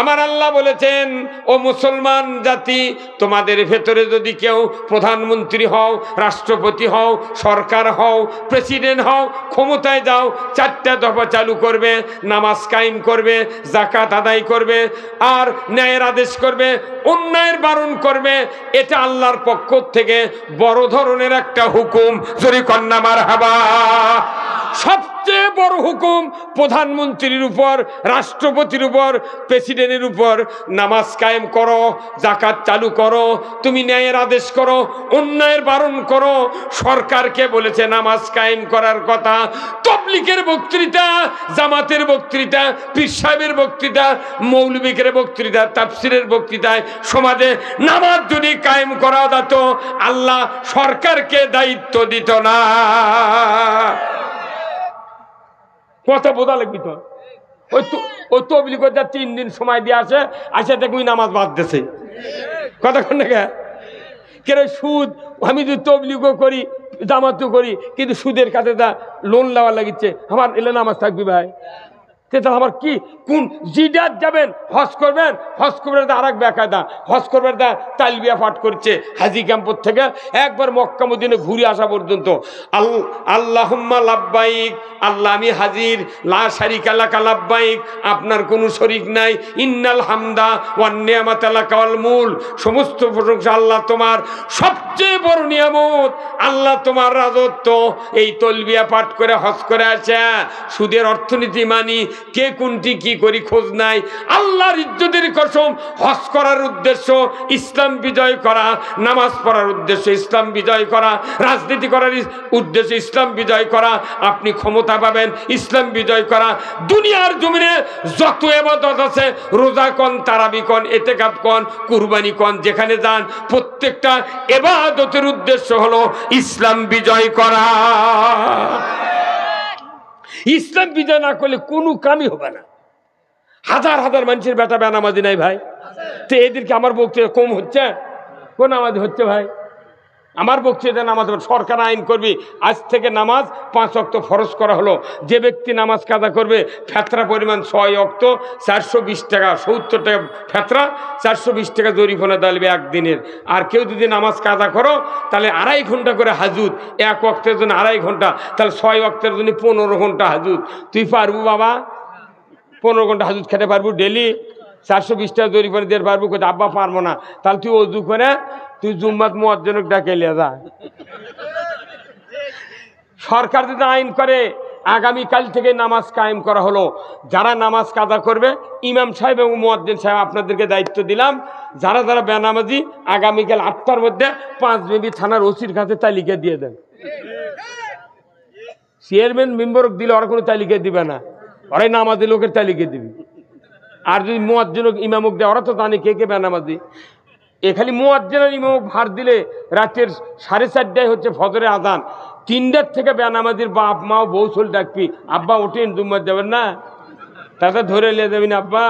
আমার আল্লাহ বলেছেন, ও মুসলমান জাতি, তোমাদের ভেতরে যদি কেউ প্রধানমন্ত্রী হও, রাষ্ট্রপতি হও, সরকার হও, প্রেসিডেন্ট হও, ক্ষমতায় যাও, 4টা দফা চালু করবে, নামাজ কায়েম করবে, যাকাত আদায় করবে, আর ন্যায়ের আদেশ করবে, অন্যায়ের বারণ করবে। এটা আল্লাহর পক্ষ থেকে বড় ধরনের একটা হুকুম। জোরে কন্না মারহাবা। সবচেয়ে বড় হুকুম প্রধানমন্ত্রীর উপর, রাষ্ট্রপতির উপর, প্রেসিডেন্টের উপর। নামাজ কায়েম করো, যাকাত চালু করো, তুমি ন্যায়ের আদেশ করো, অন্যায়ের বারণ করো। সরকারকে বলেছে নামাজ কায়েম করার কথা। তাবলীগের বক্তৃতা, জামাতের বক্তৃতা, পীর সাহেবের বক্তৃতা, মৌলবীদের বক্তৃতা, তাফসীরের বক্তৃতায় সমাজে নামাজ যদি কায়েম করা যেত, আল্লাহ সরকারকে দায়িত্ব দিত না। কথা বোঝা লাগবি তো? ওই তবলিগ 3 দিন সময় দিয়ে আসে দেখবি নামাজ বাদ দিছে কতক্ষণ থেকে কেন সুদ। আমি যদি তবলিগও করি জামাতও করি কিন্তু সুদের কাছে তা লোন নেওয়া লাগিচ্ছে আমার এলে নামাজ থাকবি ভাই। তাহলে আমার কি কোন জিডার যাবেন হজ করবেন আর এক বেকায়দা হজ করবেন তালবিয়া পাঠ করছে হাজি ক্যাম্পর থেকে একবার মক্কা মদিনা ঘুরে আসা পর্যন্ত আল্লাহুম্মা লাব্বাইক, আল্লাহ আমি হাজির, লা শারিকা লাকা লাব্বাইক, আপনার কোনো শরীক নাই, ইন্নাল হামদা ওয়ান নিয়ামাতা লাকা ওয়াল মুলক, সমস্ত প্রশংসা আল্লাহ তোমার, সবচেয়ে বড় নিয়ামত আল্লাহ তোমার রাজত্ব। এই তলবিয়া পাঠ করে হজ করে আসে সুদের অর্থনীতি মানি কে কোনটি কি করি খোঁজ নাই। আল্লাহর ইজ্জতের কসম হজ করার উদ্দেশ্য ইসলাম বিজয় করা, নামাজ পড়ার উদ্দেশ্য ইসলাম বিজয় করা, রাজনীতি করার উদ্দেশ্য ইসলাম বিজয় করা, আপনি ক্ষমতা পাবেন ইসলাম বিজয় করা। দুনিয়ার জমিনে যত ইবাদত আছে রোজা কন, তারাবি কন, ইতিকাফ কন, কুরবানি কন, যেখানে যান প্রত্যেকটা ইবাদতের উদ্দেশ্য হলো ইসলাম বিজয় করা। ইসলাম বিজয় না করলে কোনো কামই হবে না। হাজার হাজার মানুষের বেটা বেনামাজি নাই ভাই, তো এদেরকে আমার বক্তৃতা কম হচ্ছে? কোন নামাজ হচ্ছে ভাই? আমার বক্তৃতা নামাজ সরকার আইন করবি আজ থেকে নামাজ 5 ওয়াক্ত ফরজ করা হলো। যে ব্যক্তি নামাজ কাজা করবে ফেতরা পরিমাণ 6 ওয়াক্ত 420 টাকা, 70 টাকা ফেতরা, 420 টাকা জরিমানা দিবে একদিনের। আর কেউ যদি নামাজ কাজা করো তাহলে 2.5 ঘন্টা করে হাজুত, 1 ওয়াক্তের জন্য 2.5 ঘন্টা, তাহলে 6 ওয়াক্তের জন্য 15 ঘন্টা হাজুত। তুই পারবো বাবা 15 ঘন্টা হাজুত খেতে পারবো ডেলি? 420 টাকা জরিমানা দিতে পারবো? কোথায় আব্বা পারবো না। তাহলে তুই অজু করে তুই জুম্মাত মুয়াজ্জিনকে ডাকে লিয়ে যা। সরকার যদি আইন করে আগামীকাল থেকে নামাজ কায়েম করা হলো, যারা নামাজ কাজা করবে ইমাম সাহেব এবং মুয়াজ্জিন সাহেব আপনাদেরকে দায়িত্ব দিলাম, যারা যারা বেনামাজি আগামীকাল 8টার মধ্যে 5 মিনিট থানার ওসির কাছে তালিকা দিয়ে দেন। চেয়ারম্যান মেম্বারক দিলে ওরা কোনো তালিকা দিবে না, ওরাই নামাজি লোকের তালিকা দিবে। আর যদি মুয়াজ্জিন ইমামক দেয় ওরা তো জানে কে কে বেনামাজি। খালি মুয়াজ্জিন আর ইমামক ভার দিলে রাতের 4:30টায় হচ্ছে ফজরের আজান, 3টার থেকে বেনামাজির বাপ মাও বউ চল ডাকবি, আব্বা ওঠেন জুম্মাত যাবেন না, তাতে ধরে নিয়ে যাবেন আব্বা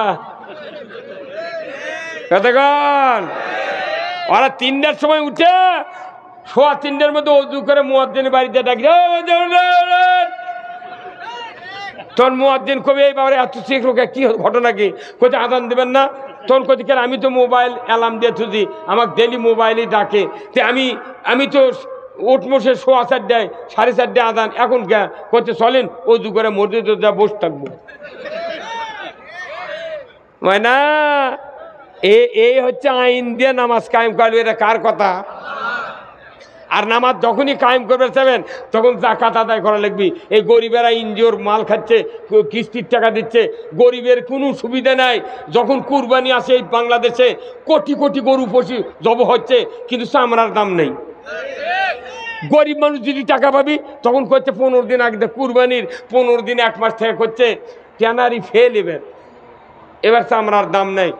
কতক্ষণ। ওরা 3টার সময় উঠে 3:15 মধ্যে অজু করে মুয়াজ্জিনের বাড়িতে ডাকি, তোর মুয়াজ্জিন কবি এই বাবারে এত শিখ লোকে কি ঘটনা কি কোথায় আজান দেবেন না? তখন কোথায় কেন আমি তো মোবাইল অ্যালার্ম দিয়ে থুজি, আমাকে ডেলি মোবাইলেই ডাকে, তো আমি তো উঠমোসে 4:15 4:30 আজান, এখন কে করতে চলেন অজু করে মসজিদে যা বসে থাকবো না। এই হচ্ছে আইন দিয়ে নামাজ কায়েম করবে, এটা কার কথা? আর নামাজ যখনই কায়েম করবে চাবেন তখন যাকাত আদায় করা লাগবে। এই গরিবেরা ইনজিওর মাল খাচ্ছে, কিস্তির টাকা দিচ্ছে, গরিবের কোনো সুবিধা নাই। যখন কুরবানি আসে এই বাংলাদেশে কোটি কোটি গরু পশু জব হচ্ছে কিন্তু চামড়ার দাম নেই। গরিব মানুষ যদি টাকা পাবি তখন করছে 15 দিন আগে কুরবানির 15 দিন 1 মাস থেকে করছে ট্যানারি ফেল। এবার চামড়ার দাম নেই।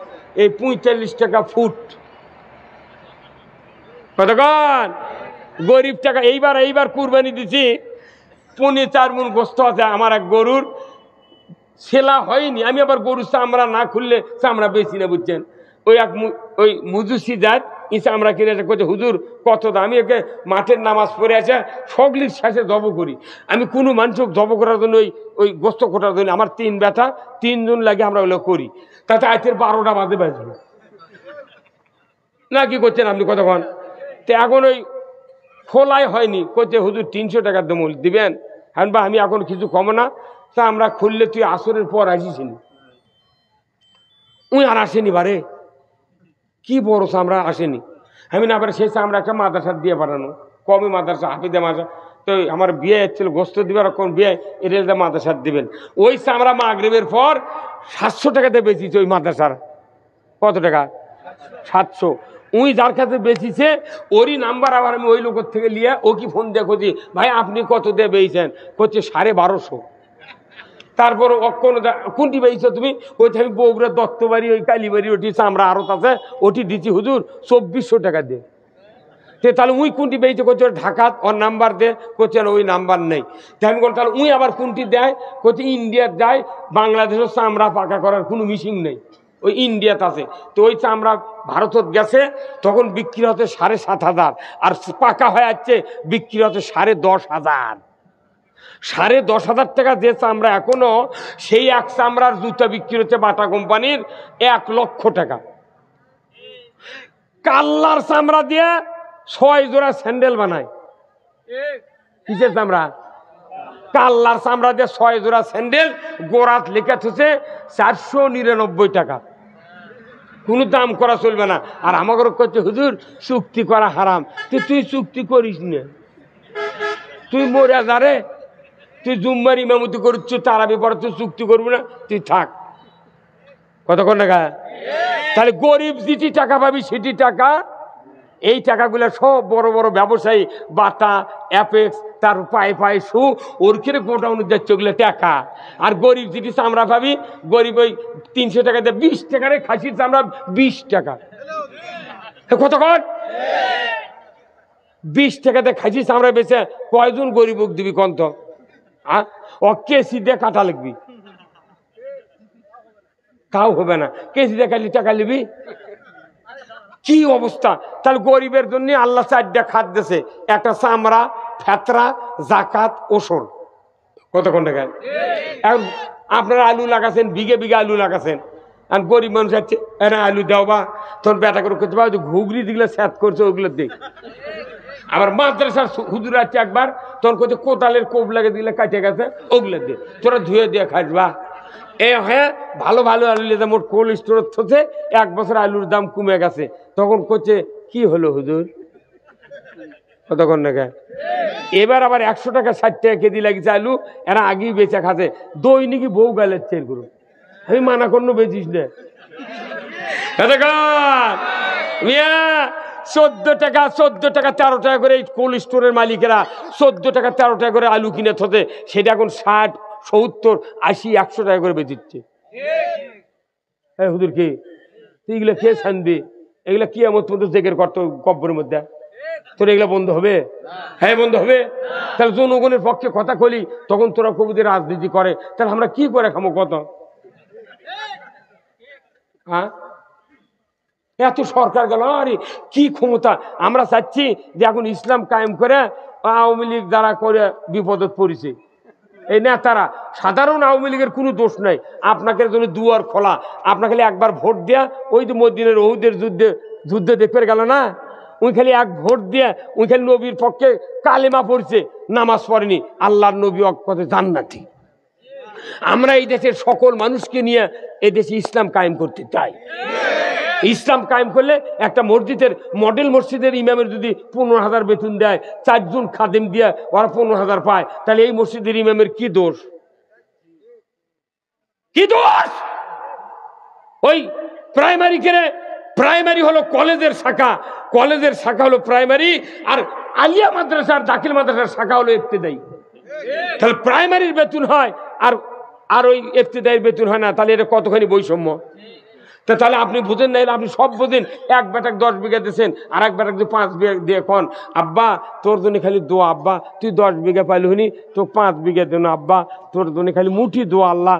এই 45 টাকা ফুট কতক্ষণ গরিব টাকা। এইবার কুরবানি দিছি 4.5 মণ গোস্ত আছে আমার এক গরুর, ছেলা হয়নি। আমি আবার গরুর চামড়া না খুললে চামড়া বেশি না বুঝছেন। ওই মুজুসি জাত ই চামড়া কিনে করছে হুজুর কত দাম। আমি ওকে মাঠের নামাজ পড়ে আছে সগলির শেষে জব করি। আমি কোনো মানুষকে জব করার জন্য ওই গোস্ত কোটার জন্য আমার 3 বেটা 3 জন লাগে আমরা ওগুলো করি, তাতে আজকের 12টা বাজে বাজবে না। কি করছেন আপনি কতক্ষণ? তো এখন ওই খোলাই হয়নি, করছে হুজুর 300 টাকা দমল দিবেন। হ্যাঁ বা আমি এখন কিছু কম না, তা আমরা খুললে তুই আসরের পর আসিসনি। উই আর আসেনি বারে, কি বড় চামড়া আসেনি। আমি না পারে সেই চামড়া একটা মাদ্রাসা দিয়ে পাঠানো, কমই মাদ্রাসা হাফিদে মাদ্রাসা। তো আমার বিয়ে এসেছিল গোস্ত দিবার, কোন বিয়ে এটা মাদ্রাসা দিবেন। ওই চামড়া মাগরিবের পর 700 টাকাতে বেচিয়েছে ওই মাদ্রাসার। কত টাকা? 700। উই যার কাছে বেচিছে ওরই নাম্বার আবার আমি ওই লোকের থেকে নিয়ে ও কি ফোন দিয়ে খুঁজি, ভাই আপনি কত দিয়ে বেচেন? করছে 1250। তারপর কোনটি বেচছো তুমি? ওইটা আমি বগুড়া দত্তবাড়ি ওই কালীবাড়ি ওটি চামড়া আড়ত আছে ওটি দিচ্ছি হুজুর 2400 টাকা দিয়ে। তাহলে উই কোনটি বেরিয়েছে করছে ঢাকাত ওর নাম্বার দে করছে না ওই নাম্বার নেই। তাই আমি বললাম তাহলে উই আবার কোনটি দেয় করছে ইন্ডিয়ার যায়, বাংলাদেশের চামড়া পাকা করার কোনো মেশিন নেই, ওই ইন্ডিয়াতে আছে। তো ওই চামড়া ভারতত গেছে তখন বিক্রি হতে 7,500, আর পাকা হয়ে যাচ্ছে বিক্রি হতে 10,500। 10,500 টাকা যে চামড়া এখনো, সেই এক চামড়ার জুতা বিক্রি হচ্ছে বাটা কোম্পানির 1 লক্ষ টাকা। কাল্লার চামড়া দিয়ে 6 জোড়া স্যান্ডেল বানায়। কিসের চামড়া? কাল্লার চামড়া দিয়ে 6 জোড়া স্যান্ডেল, গোড়াত লেখা হচ্ছে 499 টাকা। কোনো দাম করা চলবে না। আর আমাকে করছে হুজুর চুক্তি করা হারাম। তুই চুক্তি করিস না, তুই মরে যা রে, তুই জুম্মার ইমামতি করছ, তারাবি পড়া, তুই চুক্তি করবি না, তুই থাক। কতক্ষণ টাকা? তাহলে গরিব যেটি টাকা পাবি সেটি টাকা, এই টাকাগুলো সব বড় বড় ব্যবসায়ী বাটা অ্যাপেক্স তার পায়ে পায়ে শু ওর খেয়ে গোডাউনে যাচ্ছে ওগুলো টাকা। আর গরিব যেটি চামড়া পাবি, গরিব ওই 300 টাকা দিয়ে 20 টাকারে খাসির চামড়া 20 টাকা। কতক্ষণ? 20 টাকাতে খাসির চামড়া বেচে কয়জন গরিব দিবি কন্ত? ও কেসি দিয়ে কাটা লিখবি, তাও হবে না। কেসি দিয়ে কাটলি টাকা নিবি, কি অবস্থা? তাহলে গরিবের জন্য আল্লাহ 4টা খাত দিয়েছে, একটা চামড়া, ফেতরা, জাকাত, ওসর। কতক্ষণ টাকা? এখন আপনারা আলু লাগাছেন, বিঘে বিঘে আলু লাগাছেন, আর গরিব মানুষ আছে এরা আলু দাও বা তখন বেটা করে করতে পারো, ঘুগরি যেগুলো স্যাত করছে ওগুলো দিক। আবার মাদ্রাসার হুজুর আছে একবার, তখন করছে কোদালের কোপ লাগে দিলে কাটে গেছে ওগুলো দিয়ে তোরা ধুয়ে দিয়ে খাসবা। হ্যাঁ ভালো ভালো আলু নিয়ে মোট কোল্ড স্টোর থেকে 1 বছর আলুর দাম কমে গেছে। তখন করছে কি হলো হুজুর? কতক্ষণ টাকা? এবার আবার 100 টাকা 60 টাকা কেজি লাগিয়েছে আলু, এরা আগেই বেচে খাচ্ছে। দৈনিকই বউ গালের চের করুন, আমি মানা করলো বেচিস না। 14 টাকা 13 টাকা করে কোল্ড স্টোরের মালিকেরা 14 টাকা 13 টাকা করে আলু কিনে থতে, সেটা এখন 60, 70, 80, 100 টাকা করে বেচিচ্ছে। হুজুর কি এগুলো কে ছানবি? এগুলা কি এমন মতো জেগের করতো কব্বরের মধ্যে, তোর এগুলা বন্ধ হবে? হ্যাঁ বন্ধ হবে। তাহলে জনগণের পক্ষে কথা কলি, তখন তোরা কবিদের রাজনীতি করে, তাহলে আমরা কি করে খামো কত? হ্যাঁ এত সরকার গেল, আরে কি ক্ষমতা! আমরা চাচ্ছি যে এখন ইসলাম কায়েম করে, আওয়ামী লীগ যারা করে বিপদত পড়েছে এই নেতারা, সাধারণ আওয়ামী লীগের কোনো দোষ নাই। আপনাকে জন্য দুয়ার খোলা, আপনাকে একবার ভোট দেয়া, ওই যে মদিনের ওহুদের যুদ্ধে দেখতে গেল না, ওই খালি এক ভোট দিয়ে ওই খালি নবীর পক্ষে কালেমা পড়ছে, নামাজ পড়েনি, আল্লাহর নবী কথা জান্নাতি। আমরা এই দেশের সকল মানুষকে নিয়ে এই দেশে ইসলাম কায়েম করতে চাই। ইসলাম কায়েম করলে একটা মসজিদের মডেল মসজিদের ইমামের যদি 15,000 বেতন দেয়, 4 জন খাদেম দিয়ে ওরা 15,000 পায়, তাহলে এই মসজিদের ইমামের কি দোষ? কি দোষ? ওই প্রাইমারি কেড়ে, প্রাইমারি হলো কলেজের শাখা, কলেজের শাখা হলো প্রাইমারি, আর আলিয়া মাদ্রাসার দাখিল মাদ্রাসার শাখা হলো ইবতিদায়ী। তাহলে প্রাইমারির বেতন হয় আর ওই ইবতিদায়ীর বেতন হয় না, তাহলে এটা কতখানি বৈষম্য? তাহলে আপনি বুঝেন না, আপনি সব বোঝেন। এক বেটাক 10 বিঘা দিয়েছেন, আর এক বেটাক 5 বিঘা দিয়ে কন আব্বা তোর জন্য খালি দোয়া, আব্বা তুই 10 বিঘা পাইলি হনি, তো 5 বিঘা দেন আব্বা, তোর জন্য খালি মুঠি দোয়া আল্লাহ।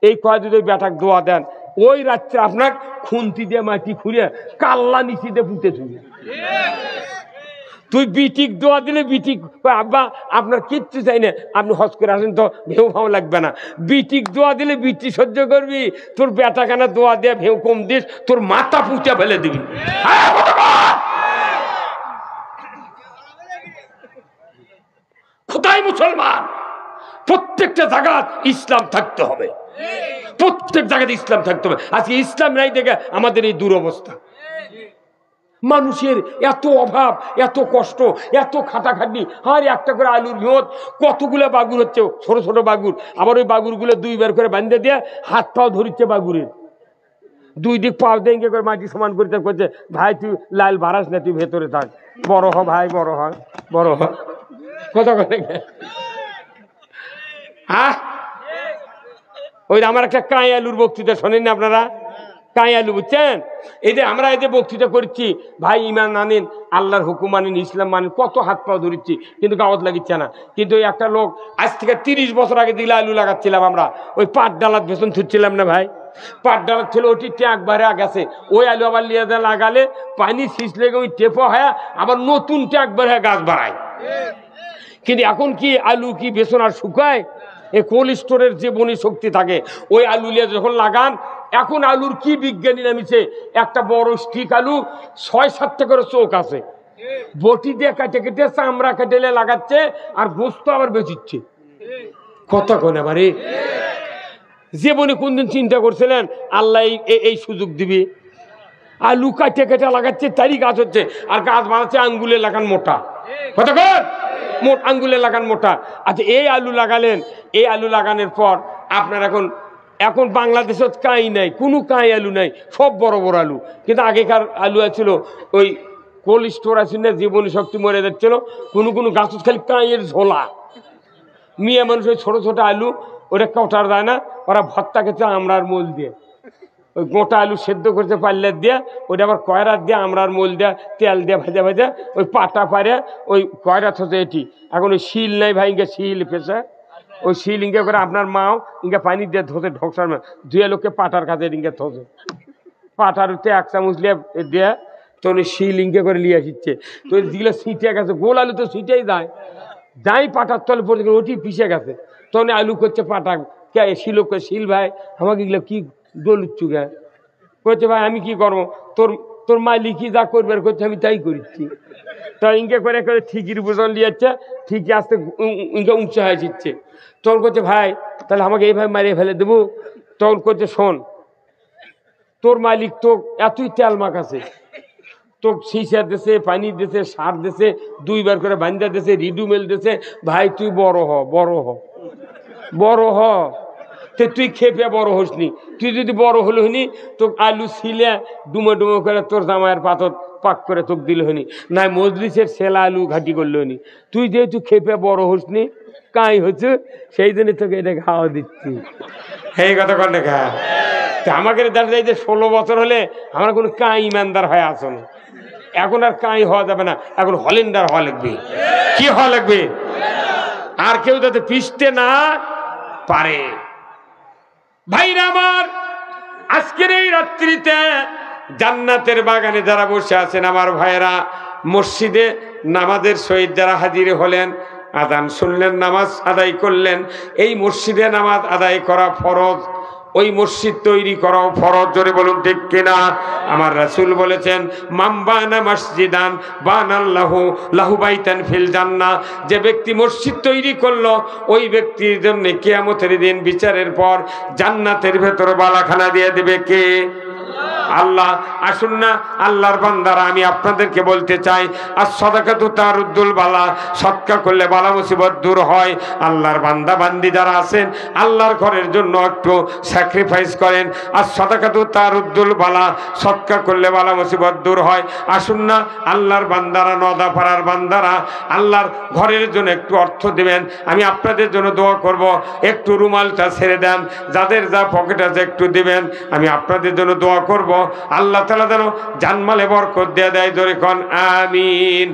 এই কয় যদি বেটাক দোয়া দেন, ওই রাত্রে আপনার খুন্তি দিয়ে মাটি খুঁড়ে কাল্লা নিচি দিয়ে পুঁতে থুবে। তুই বিটিক দোয়া দিলে বিটিক আব্বা আপনার কিচ্ছু চাই না, আপনি হজ করে আসেন তো ভেউ ভাও লাগবে না। বিটিক দোয়া দিলে বিটি সহ্য করবি, তোর বেটাখানা দোয়া দিয়ে ভেউ কম দিস, তোর মাথা পুঁতে ফেলে দিবি। কোথায় মুসলমান? প্রত্যেকটা জায়গায় ইসলাম থাকতে হবে, প্রত্যেক জায়গাতে ইসলাম থাকতে হবে। আজকে ইসলাম নাই দেখে আমাদের এই দুরবস্থা। মানুষের এত অভাব, এত কষ্ট, এত খাটাখাটি। আর একটা করে আলুর ভিওত কতগুলো বাগুর হচ্ছে, ছোট ছোট বাগুর। আবার ওই বাগুরগুলো 2 বার করে বাঁধতে দিয়ে হাত পাও ধরিচ্ছে বাগুরের, 2 দিক পাও দেঙ্গে করে মাটি সমান করতে করছে। ভাই তুই লাল বাড়াস না, তুই ভেতরে থাক, বড় হ ভাই, বড় হ, বড় হ। কথা কথা হ্যাঁ, ওই আমার একটা কাঁই আলুর বক্তৃতা শোনেন না আপনারা? কাঁই আলু, বুঝছেন? এই যে আমরা এই যে বক্তৃতা করছি, ভাই ইমান আনেন, আল্লাহর হুকুম মানেন, ইসলাম মানেন, কত হাত পা ধরিচ্ছি, কিন্তু গাওয়াত লাগিচ্ছে না। কিন্তু ওই একটা লোক আজ থেকে 30 বছর আগে দিলে আলু লাগাচ্ছিলাম আমরা, ওই পাট ডালার ভেতন থুচ্ছিলাম না ভাই, পাট ডালার ছিল, ওটি ট্যাঁক বাড়ে গেছে, ওই আলু আবার লিয়ে লাগালে পানি ছিঁচলে ওই টেপো হয়, আবার নতুন ট্যাঁক বাড়ে গাছ বাড়ায়। কিন্তু এখন কি আলু কি বেসন আর শুকায়? এই কোল্ড স্টোরের যে বনি শক্তি থাকে, ওই আলু লিয়ে যখন লাগান, এখন আলুর কি বিজ্ঞানী নামিছে, একটা বড় স্টিক আলু 6-7টা করে চোখ আছে, বটি দিয়ে কাটে কেটে চামড়া কেটেলে লাগাচ্ছে, আর গোস্ত আবার বেচিচ্ছে। কথা কোন আমারে যে বনি কোনদিন চিন্তা করছিলেন আল্লাহ এই সুযোগ দিবি? আলু কাটে কেটে লাগাচ্ছে, তারই গাছ হচ্ছে, আর গাছ বানাচ্ছে আঙ্গুলে লাগান মোটা। কথা কর, মোট আঙ্গুলে লাগান মোটা। আচ্ছা, এই আলু লাগালেন, এই আলু লাগানোর পর আপনার এখন বাংলাদেশত কাঁই নাই, কোনো কাঁই আলু নাই, সব বড় বড় আলু। কিন্তু আগেকার আলু আছিল ওই কোল্ড স্টোর আছে না, জীবনী শক্তি মরে যাচ্ছিল, কোনো গাছ খালি কাঁইয়ের ঝোলা। মেয়ে মানুষ ওই ছোটো ছোটো আলু, ওটা কটার দেয় না, ওরা ভর্তা খেতে আমরার মোল দিয়ে, ওই গোটা আলু সেদ্ধ করতে পারলে দিয়ে, ওইটা আবার কয়রার দিয়ে আমরার মোল দেয়া, তেল দিয়ে ভাজা ভাজা, ওই পাটা পারে ওই কয়রা থতে এটি। এখন ওই শিল নাই ভাই, ইঙ্গে শিল পেশা, ওই শিল ইঙ্গে করে আপনার মাও ইঙ্গে পানি দিয়ে ধোতে, ঢকসার ধুয়ে লোককে পাটার কাছে ইঙ্গে থতে, পাটার উঠতে 1 চামচ লিয়ে দিয়ে তো উনি শিল ইঙ্গে করে লিয়ে আসিচ্ছে। তো যেগুলো ছিটে গেছে, গোল আলু তো ছিটেই যায়, যাই পাটার তলে পড়ে ওটি পিছিয়ে গেছে, তখন আলু করছে পাটা কে শিল, শিল ভাই আমাকে এগুলো কি দলুচ্ছু গে করছে, ভাই আমি কি করবো, তোর মালিকই যা করবার করছে আমি তাই করছি। তা ইঙ্গে করে করে ঠিকির বোঝন লিয়েছে, ঠিকই আসতে ইঙ্গে উঁচু হয়ে যাচ্ছে। তখন করছে ভাই তাহলে আমাকে এইভাবে মারিয়ে ফেলে দেবো? তখন করছে শোন, তোর মালিক তো এতই তেল মাখাছে, তো সিসা দেশে, পানি দেশে, সার দেশে, 2বার করে বান্ধা দেশে, রিডুমেল দেশে, ভাই তুই বড় হ, বড় হ, তুই খেপে বড় হসনি। তুই যদি বড় হলো হনি, তো আলু ছিলে ডুমো ডুমো করে তোর জামাইয়ের পাথর পাক করে তোকে দিল হনি, নাই মজলিসের সেলা আলু ঘাটি করলো হনি। তুই যেহেতু খেপে বড় হসনি, কাই হচ্ছে, সেই জন্য তোকে এটা খাওয়া দিচ্ছি। এই কথা কর না খা, আমাকে দেখা যে 16 বছর হলে আমার কোনো কাই ইমানদার হয়ে আসো না। এখন আর কাই হওয়া যাবে না, এখন হলেন্ডার হওয়া লাগবে। কি হওয়া লাগবে? আর কেউ যাতে পিষতে না পারে। ভাইরা আমার, আজকের এই রাত্রিতে জান্নাতের বাগানে যারা বসে আছেন আমার ভাইরা, মসজিদে নামাজের সহিত যারা হাজির হলেন, আযান শুনলেন, নামাজ আদায় করলেন, এই মসজিদে নামাজ আদায় করা ফরজ, ওই মসজিদ তৈরি করাও ফরজ। জোরে বলুন ঠিক কিনা? আমার রাসূল বলেছেন, মান বানা মসজিদান বানাল্লাহু লাহু বাইতান ফিল জান্নাহ, যে ব্যক্তি মসজিদ তৈরি করলো, ওই ব্যক্তির জন্য কিয়ামতের দিন বিচারের পর জান্নাতের ভেতর বালাখানা দিয়ে দেবে কে? আল্লাহ। আসুন না আল্লাহর বান্দারা, আমি আপনাদেরকে বলতে চাই, আর সাদাকাতু তারুদ্দুল বালা, সদকা করলে বালা মুসিবত দূর হয়। আল্লাহর বান্দা বান্দি যারা আছেন, আল্লাহর ঘরের জন্য একটু স্যাক্রিফাইস করেন। আর সাদাকাতু তারুদ্দুল বালা, সদকা করলে বালা মুসিবত দূর হয়। আসুন না আল্লাহর বান্দারা, নদাপাড়ার বান্দারা, আল্লাহর ঘরের জন্য একটু অর্থ দেবেন। আমি আপনাদের জন্য দোয়া করব, একটু রুমালটা ছেড়ে দেন, যাদের যা পকেট আছে একটু দেবেন, আমি আপনাদের জন্য দোয়া করব। আল্লাহ তাআলা যেন জানমালে বরকত দিয়ে দেয়। জোরে কোন আমিন।